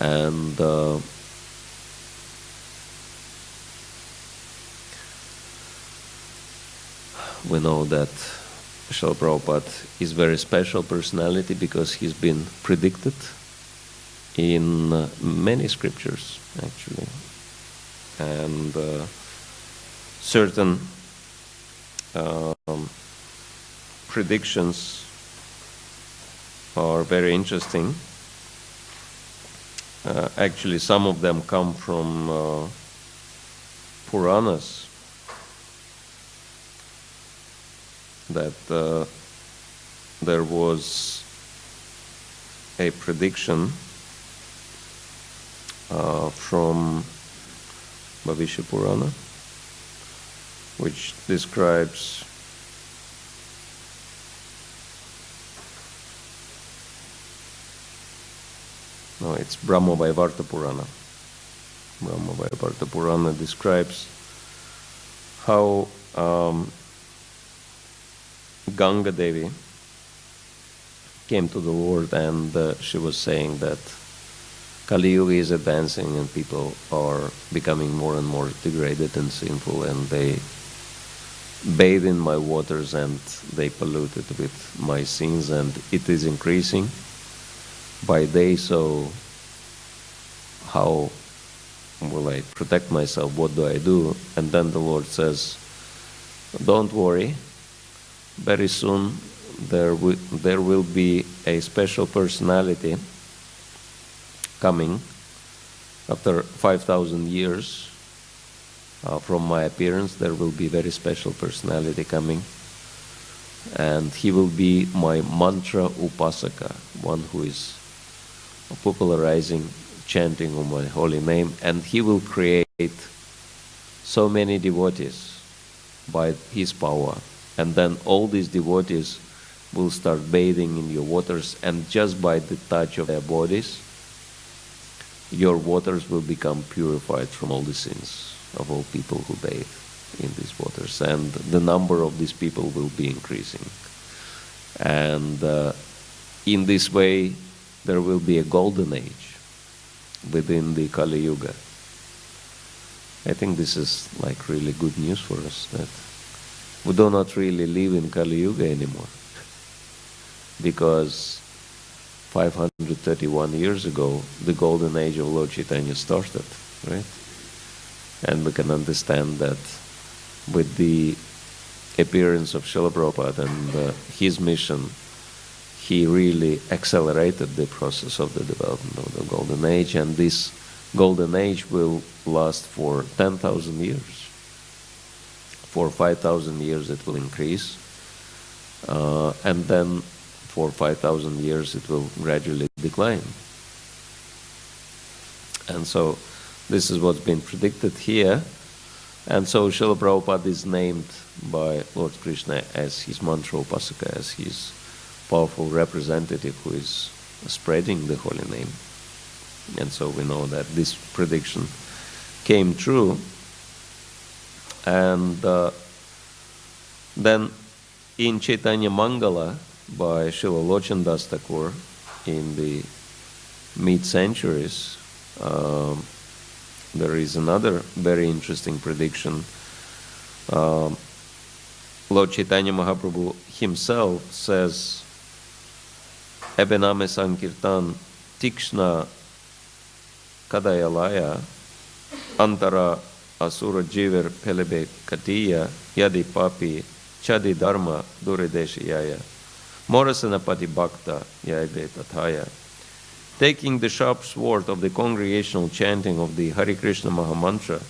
Speaker 1: And we know that Srila Prabhupada is a very special personality because he's been predicted in many scriptures, actually. And certain predictions are very interesting. Actually, some of them come from Puranas, that there was a prediction from Bhavishya Purana, which describes it's Brahma Vaivarta Purana. Brahma Vaivarta Purana describes how Ganga Devi came to the Lord, and she was saying that Kali Yuga is advancing and people are becoming more and more degraded and sinful, and they bathe in my waters and they pollute it with my sins, and it is increasing by day. So how will I protect myself? What do I do? And then the Lord says, don't worry, very soon there will be a special personality coming after 5,000 years from my appearance. There will be very special personality coming, and he will be my mantra upasaka, one who is popularizing chanting of my holy name, and he will create so many devotees by his power, and then all these devotees will start bathing in your waters, and just by the touch of their bodies your waters will become purified from all the sins of all people who bathe in these waters, and the number of these people will be increasing. And in this way there will be a golden age within the Kali Yuga. I think this is like really good news for us, that we do not really live in Kali Yuga anymore, because 531 years ago the golden age of Lord Chaitanya started, right? And we can understand that with the appearance of Srila Prabhupada and his mission, he really accelerated the process of the development of the golden age, and this golden age will last for 10,000 years. For 5,000 years it will increase, and then for 5,000 years it will gradually decline. And so this is what's been predicted here. And so Srila Prabhupada is named by Lord Krishna as his mantra upasaka, as his powerful representative who is spreading the holy name. And so we know that this prediction came true. And then in Chaitanya Mangala by Srila Lochandas Thakur in the mid-centuries, there is another very interesting prediction. Lord Chaitanya Mahaprabhu himself says, Ebename Sankirtan Tikshna Kadayalaya Antara Asura Jiver Pelebe Katiya Yadi Papi Chadi Dharma Durideshiyaya Morasanapati Bhakta Yagre Tathaya. Taking the sharp sword of the congregational chanting of the Hare Krishna Mahamantra,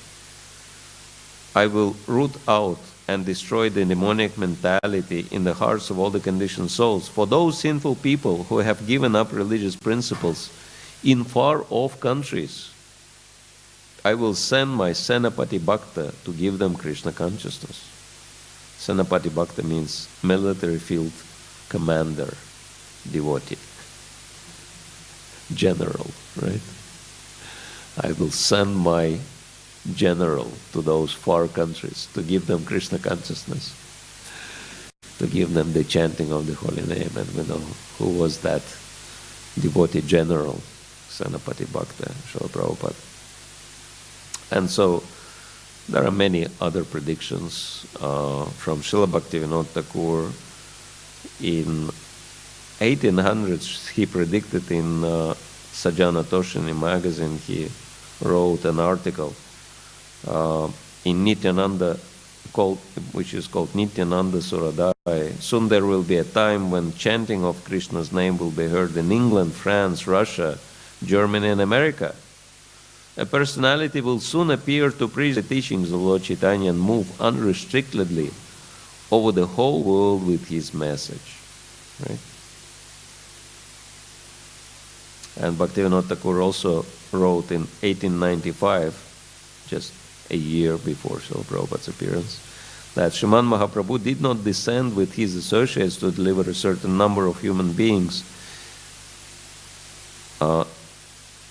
Speaker 1: I will root out and destroy the demonic mentality in the hearts of all the conditioned souls. For those sinful people who have given up religious principles in far-off countries, I will send my Senapati Bhakta to give them Krishna consciousness. Senapati Bhakta means military field commander, devotee, general, right? I will send my general to those far countries to give them Krishna consciousness, to give them the chanting of the holy name. And we know who was that devotee general, Senapati Bhakta, Srila Prabhupada. And so there are many other predictions from Srila Bhaktivinoda Thakur. In 1800s, he predicted in Sajjana Toshini magazine, he wrote an article in Nityananda, which is called Nityananda Suradai. Soon there will be a time when chanting of Krishna's name will be heard in England, France, Russia, Germany, and America. A personality will soon appear to preach the teachings of Lord Chaitanya and move unrestrictedly over the whole world with his message. Right? And Bhaktivinoda Thakur also wrote in 1895, just a year before Srila Prabhupada's appearance, that Sriman Mahaprabhu did not descend with his associates to deliver a certain number of human beings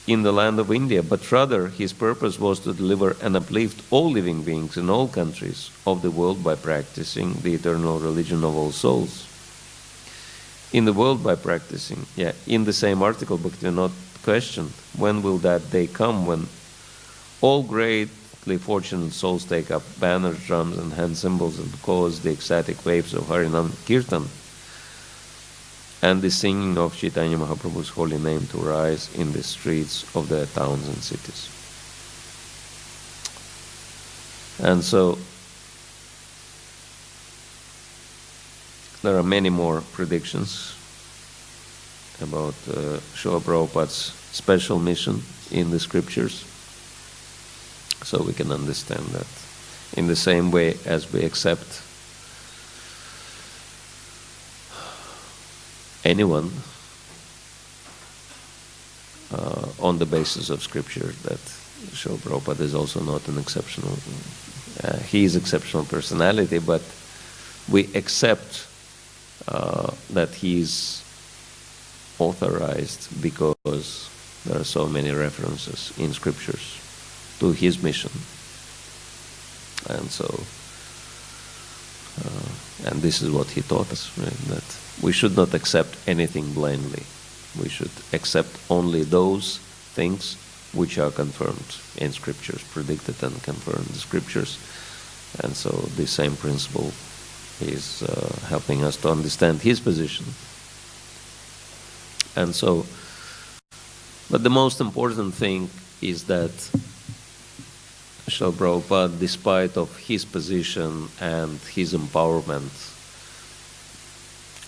Speaker 1: in the land of India, but rather his purpose was to deliver and uplift all living beings in all countries of the world by practicing the eternal religion of all souls. In the world by practicing, in the same article, Bhaktivinoda questioned, when will that day come when all greatly fortunate souls take up banners, drums, and hand cymbals and cause the ecstatic waves of Harinam Kirtan and the singing of Chaitanya Mahaprabhu's holy name to rise in the streets of their towns and cities. And so there are many more predictions about Srila Prabhupada's special mission in the scriptures, so we can understand that in the same way as we accept anyone on the basis of scripture, that Srila Prabhupada is also not an exceptional, he is exceptional personality, but we accept that he is authorized because there are so many references in scriptures to his mission. And so, and this is what he taught us, right? That we should not accept anything blindly. We should accept only those things which are confirmed in scriptures, predicted and confirmed in the scriptures. And so the same principle is helping us to understand his position. And so, but the most important thing is that Srila Prabhupada, despite of his position and his empowerment,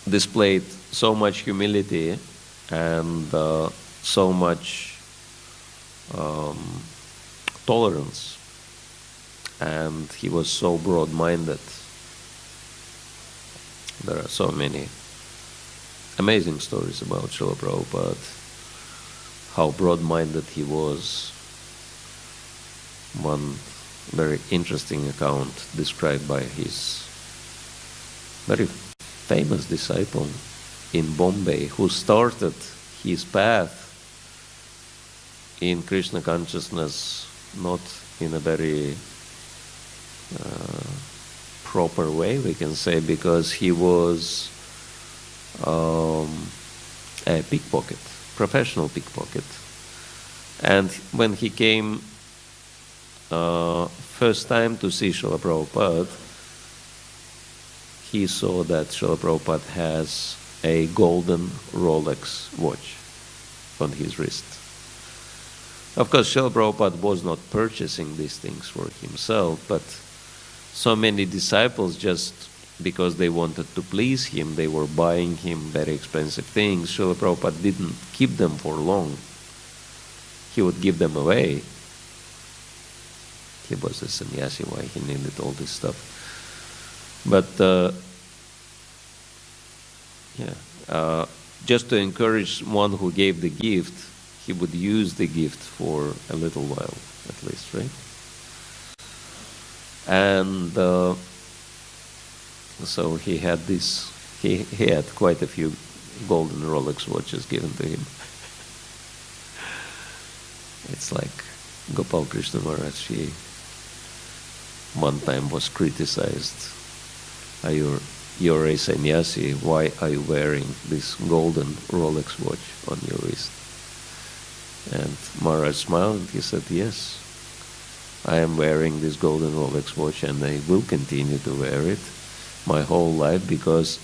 Speaker 1: displayed so much humility and so much tolerance, and he was so broad-minded. There are so many amazing stories about Srila Prabhupada, how broad-minded he was. One very interesting account described by his very famous disciple in Bombay, who started his path in Krishna consciousness not in a very proper way, we can say, because he was a pickpocket, professional pickpocket. And when he came first time to see Srila Prabhupada, he saw that Srila Prabhupada has a golden Rolex watch on his wrist. Of course, Srila Prabhupada was not purchasing these things for himself, but so many disciples, just because they wanted to please him, they were buying him very expensive things. Srila Prabhupada didn't keep them for long. He would give them away. He was a sannyasi, why he needed all this stuff. But just to encourage one who gave the gift, he would use the gift for a little while, at least, right? And so he had this. He had quite a few golden Rolex watches given to him. It's like Gopal Krishna Maharaj. He one time was criticized. You're a sannyasi. Why are you wearing this golden Rolex watch on your wrist? And Maharaj smiled and he said, yes, I am wearing this golden Rolex watch and I will continue to wear it my whole life because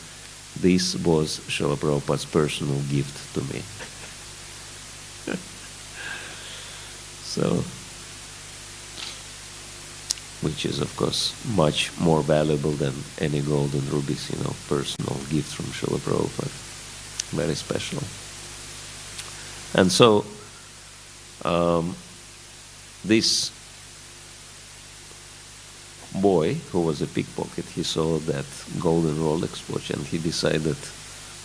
Speaker 1: this was Srila Prabhupada's personal gift to me. So, which is of course much more valuable than any golden rubies, personal gift from Srila Prabhupada. Very special. And so, this boy who was a pickpocket, he saw that golden Rolex watch and he decided,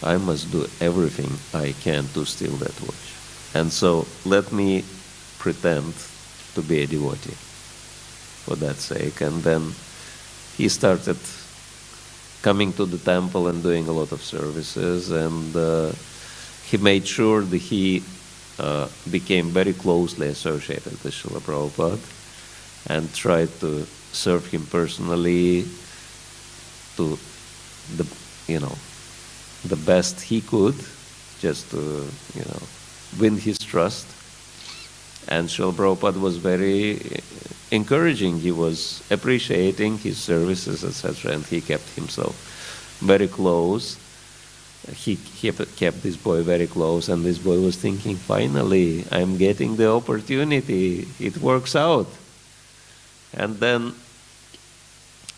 Speaker 1: I must do everything I can to steal that watch. And so let me pretend to be a devotee for that sake. And then he started coming to the temple and doing a lot of services, and he made sure that he became very closely associated with Srila Prabhupada and tried to serve him personally to the best he could, just to win his trust. And Srila Prabhupada was very encouraging. He was appreciating his services, etc., and he kept himself very close. He kept this boy very close, and this boy was thinking, finally, I'm getting the opportunity. It works out. And then,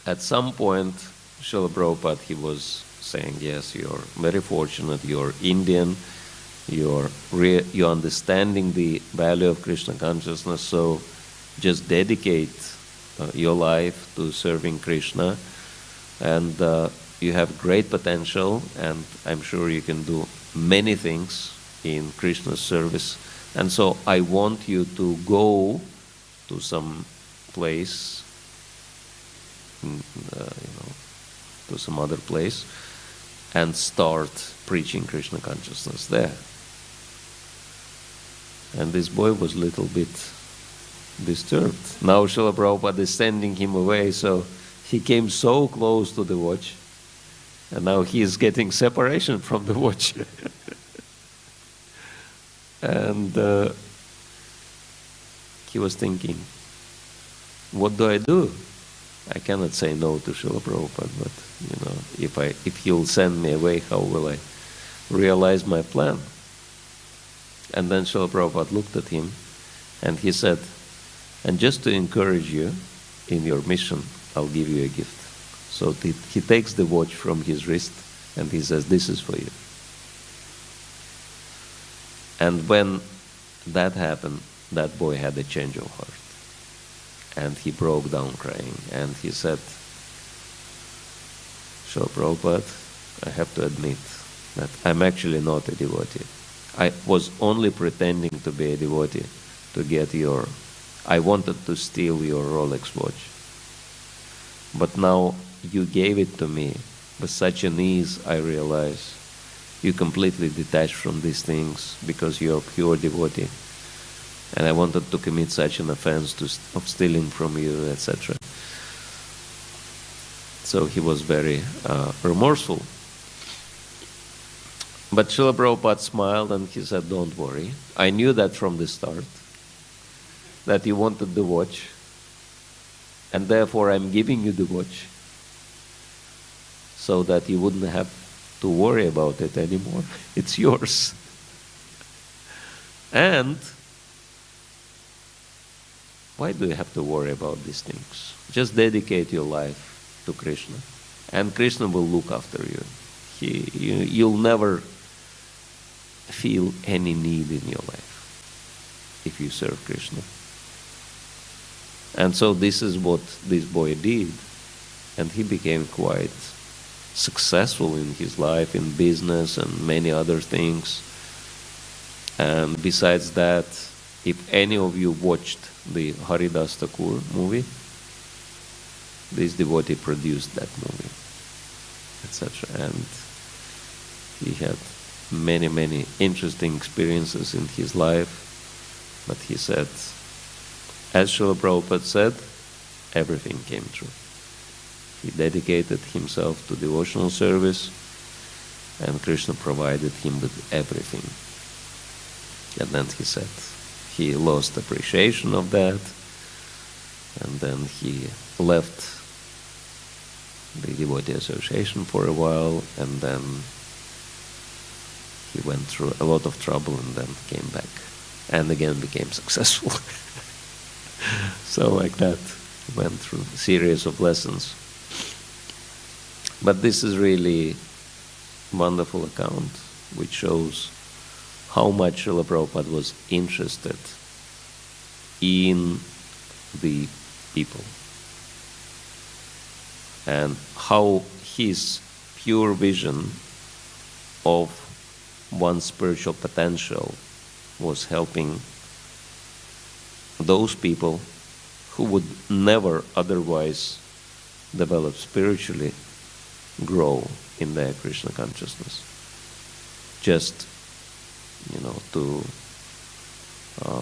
Speaker 1: at some point, Srila Prabhupada, he was saying, yes, you're very fortunate, you're Indian, you're understanding the value of Krishna consciousness, so just dedicate your life to serving Krishna, and you have great potential, and I'm sure you can do many things in Krishna's service. And so I want you to go to some place, to some other place, and start preaching Krishna consciousness there. And this boy was a little bit disturbed. Now Srila Prabhupada is sending him away, so he came so close to the watch, and now he is getting separation from the watch. And he was thinking, what do I do? I cannot say no to Srila Prabhupada, but if he'll send me away, how will I realize my plan? And then Srila Prabhupada looked at him and he said, and just to encourage you in your mission, I'll give you a gift. So he takes the watch from his wrist and he says, this is for you. And when that happened, that boy had a change of heart. And he broke down crying. And he said, Srila Prabhupada, I have to admit that I'm actually not a devotee. I was only pretending to be a devotee to get I wanted to steal your Rolex watch. But now you gave it to me with such an ease, I realize you completely detached from these things because you're a pure devotee. And I wanted to commit such an offense of stealing from you, etc. So he was very remorseful. But Srila Prabhupada smiled and he said, don't worry. I knew that from the start, that you wanted the watch, and therefore I'm giving you the watch so that you wouldn't have to worry about it anymore. It's yours. And why do you have to worry about these things? Just dedicate your life to Krishna, and Krishna will look after you. You'll never feel any need in your life if you serve Krishna. And so this is what this boy did. and he became quite successful in his life, in business and many other things. And besides that, if any of you watched the Haridas Thakur movie, this devotee produced that movie, etc. And he had many, many interesting experiences in his life. But he said, as Srila Prabhupada said, everything came true. He dedicated himself to devotional service, and Krishna provided him with everything. And then he said he lost appreciation of that, and then he left the devotee association for a while, and then he went through a lot of trouble and then came back and again became successful. So like that, went through a series of lessons. But this is really wonderful account which shows how much Srila Prabhupada was interested in the people and how his pure vision of one's spiritual potential was helping those people who would never otherwise develop spiritually, grow in their Krishna consciousness. Just, to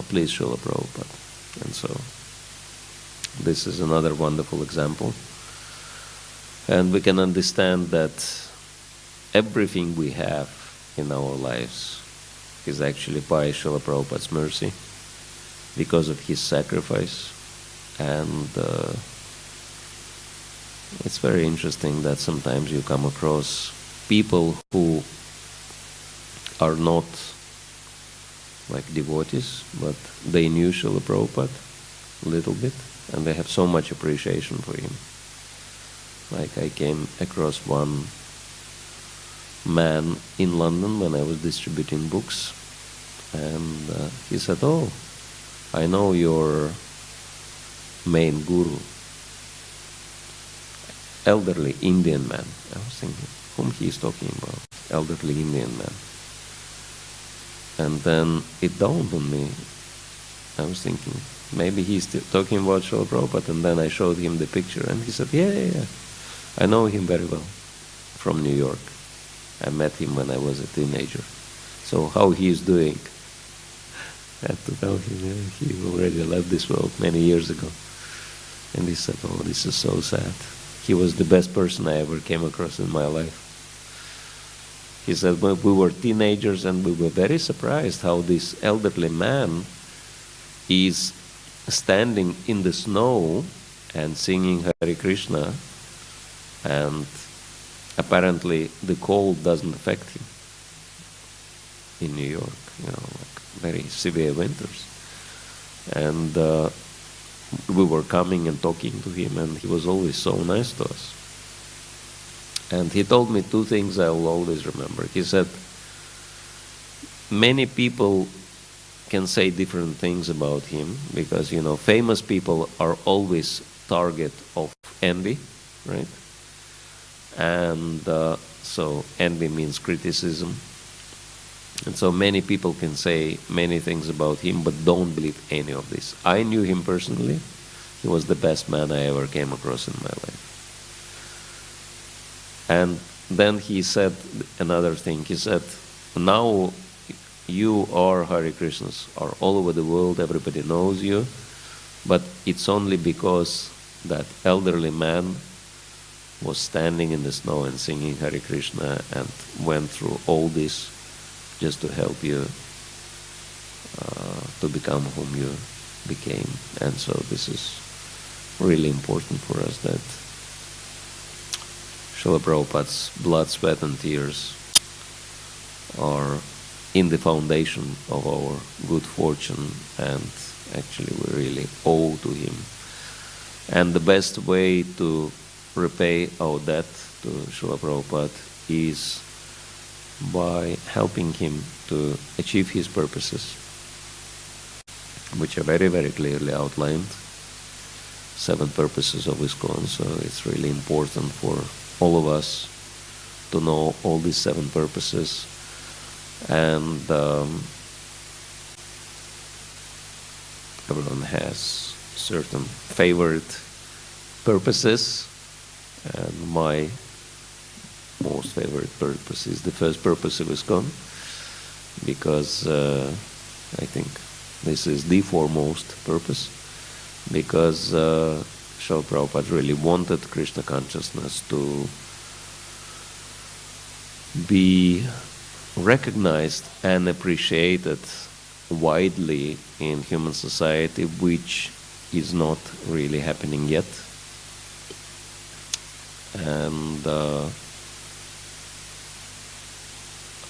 Speaker 1: please Srila Prabhupada. And so, this is another wonderful example. And we can understand that everything we have in our lives is actually by Srila Prabhupada's mercy, because of his sacrifice. And it's very interesting that sometimes you come across people who are not like devotees, but they knew Srila Prabhupada a little bit, and they have so much appreciation for him. Like I came across one man in London when I was distributing books, and he said, "Oh, I know your main guru, elderly Indian man." I was thinking, whom he is talking about? Elderly Indian man. And then it dawned on me. I was thinking, maybe he's still talking about Srila Prabhupada, and then I showed him the picture, and he said, yeah, I know him very well, from New York. I met him when I was a teenager. So how he is doing? I had to tell him, he already left this world many years ago. And he said, "Oh, this is so sad. He was the best person I ever came across in my life." He said, "Well, we were teenagers and we were very surprised how this elderly man is standing in the snow and singing Hare Krishna, and apparently the cold doesn't affect him in New York, like very severe winters." And we were coming and talking to him, and he was always so nice to us. And he told me two things I will always remember. He said, many people can say different things about him, because, famous people are always target of envy, right? And so envy means criticism. And so many people can say many things about him, but don't believe any of this. I knew him personally. He was the best man I ever came across in my life. And then he said another thing. He said, now you are Hare Krishnas, are all over the world, everybody knows you, but it's only because that elderly man was standing in the snow and singing Hare Krishna and went through all this just to help you to become whom you became. And so this is really important for us, that Srila Prabhupada's blood, sweat and tears are in the foundation of our good fortune, and actually we really owe to him. And the best way to repay our debt to Srila Prabhupada is by helping him to achieve his purposes, which are very, very clearly outlined. 7 purposes of ISKCON, so it's really important for all of us to know all these 7 purposes. And everyone has certain favorite purposes, and my most favorite purpose is the first purpose of ISKCON, because I think this is the foremost purpose, because Srila Prabhupada really wanted Krishna consciousness to be recognized and appreciated widely in human society, which is not really happening yet. And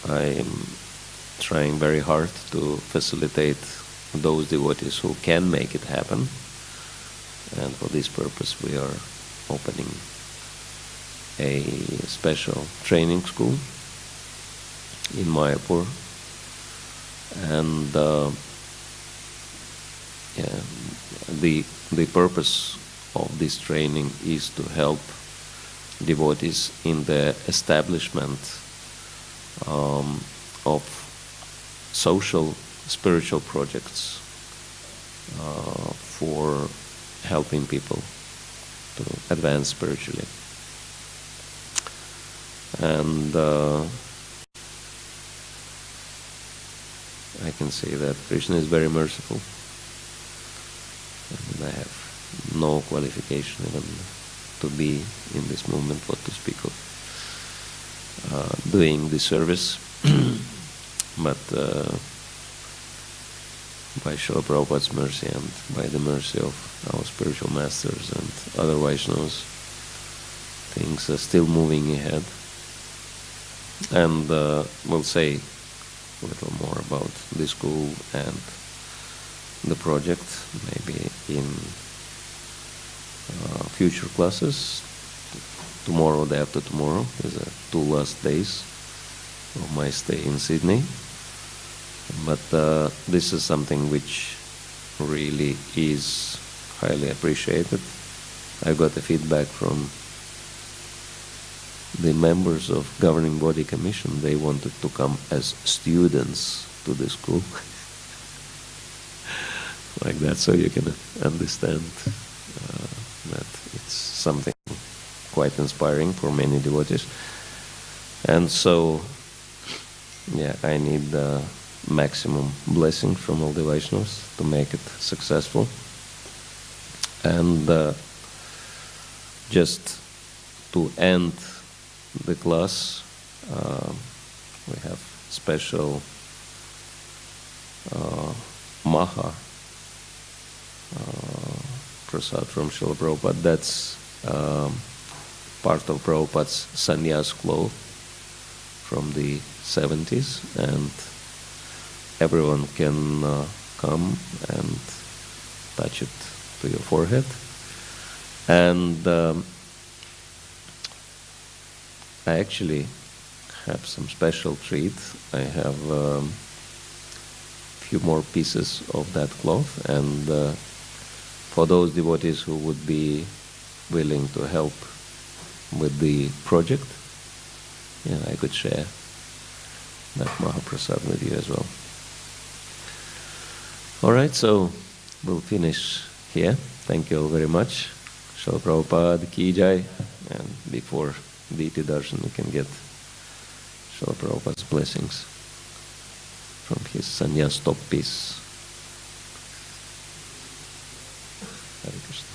Speaker 1: I'm trying very hard to facilitate those devotees who can make it happen. And for this purpose we are opening a special training school in Mayapur. And the purpose of this training is to help devotees in the establishment of social spiritual projects for helping people to advance spiritually. And I can say that Krishna is very merciful, and I have no qualification even to be in this movement, what to speak of doing this service. But by Srila Prabhupada's mercy and by the mercy of our spiritual masters and other Vaishnavas, things are still moving ahead. And we'll say a little more about the school and the project maybe in future classes. Tomorrow, day after tomorrow, is the 2 last days of my stay in Sydney. But this is something which really is highly appreciated. I got the feedback from the members of governing body commission. They wanted to come as students to the school. Like that, so you can understand that it's something quite inspiring for many devotees. And so, yeah, I need maximum blessing from all the Vaishnavas to make it successful. And just to end the class, we have special Maha Prasad from Srila Prabhupada. That's part of Prabhupada's sannyas cloth from the 70s, and everyone can come and touch it to your forehead. And I actually have some special treat. I have a few more pieces of that cloth, and for those devotees who would be willing to help with the project, yeah, I could share that Mahaprasad with you as well. Alright, so we'll finish here. Thank you all very much. Srila Prabhupada Ki Jai. And before Deity Darshan, you can get Srila Prabhupada's blessings from his sannyas top piece. Hare Krishna.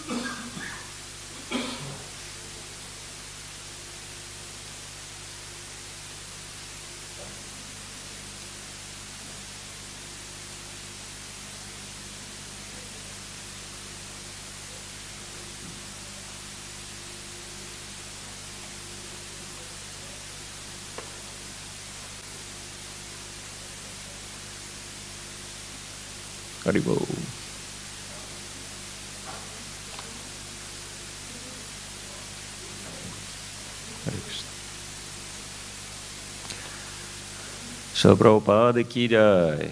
Speaker 1: Haribol. Hare Krishna. Srila Prabhupada Ki Jai.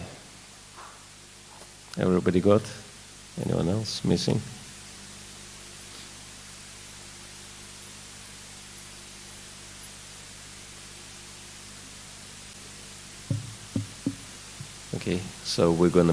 Speaker 1: Everybody got? Anyone else missing? Okay, so we're going to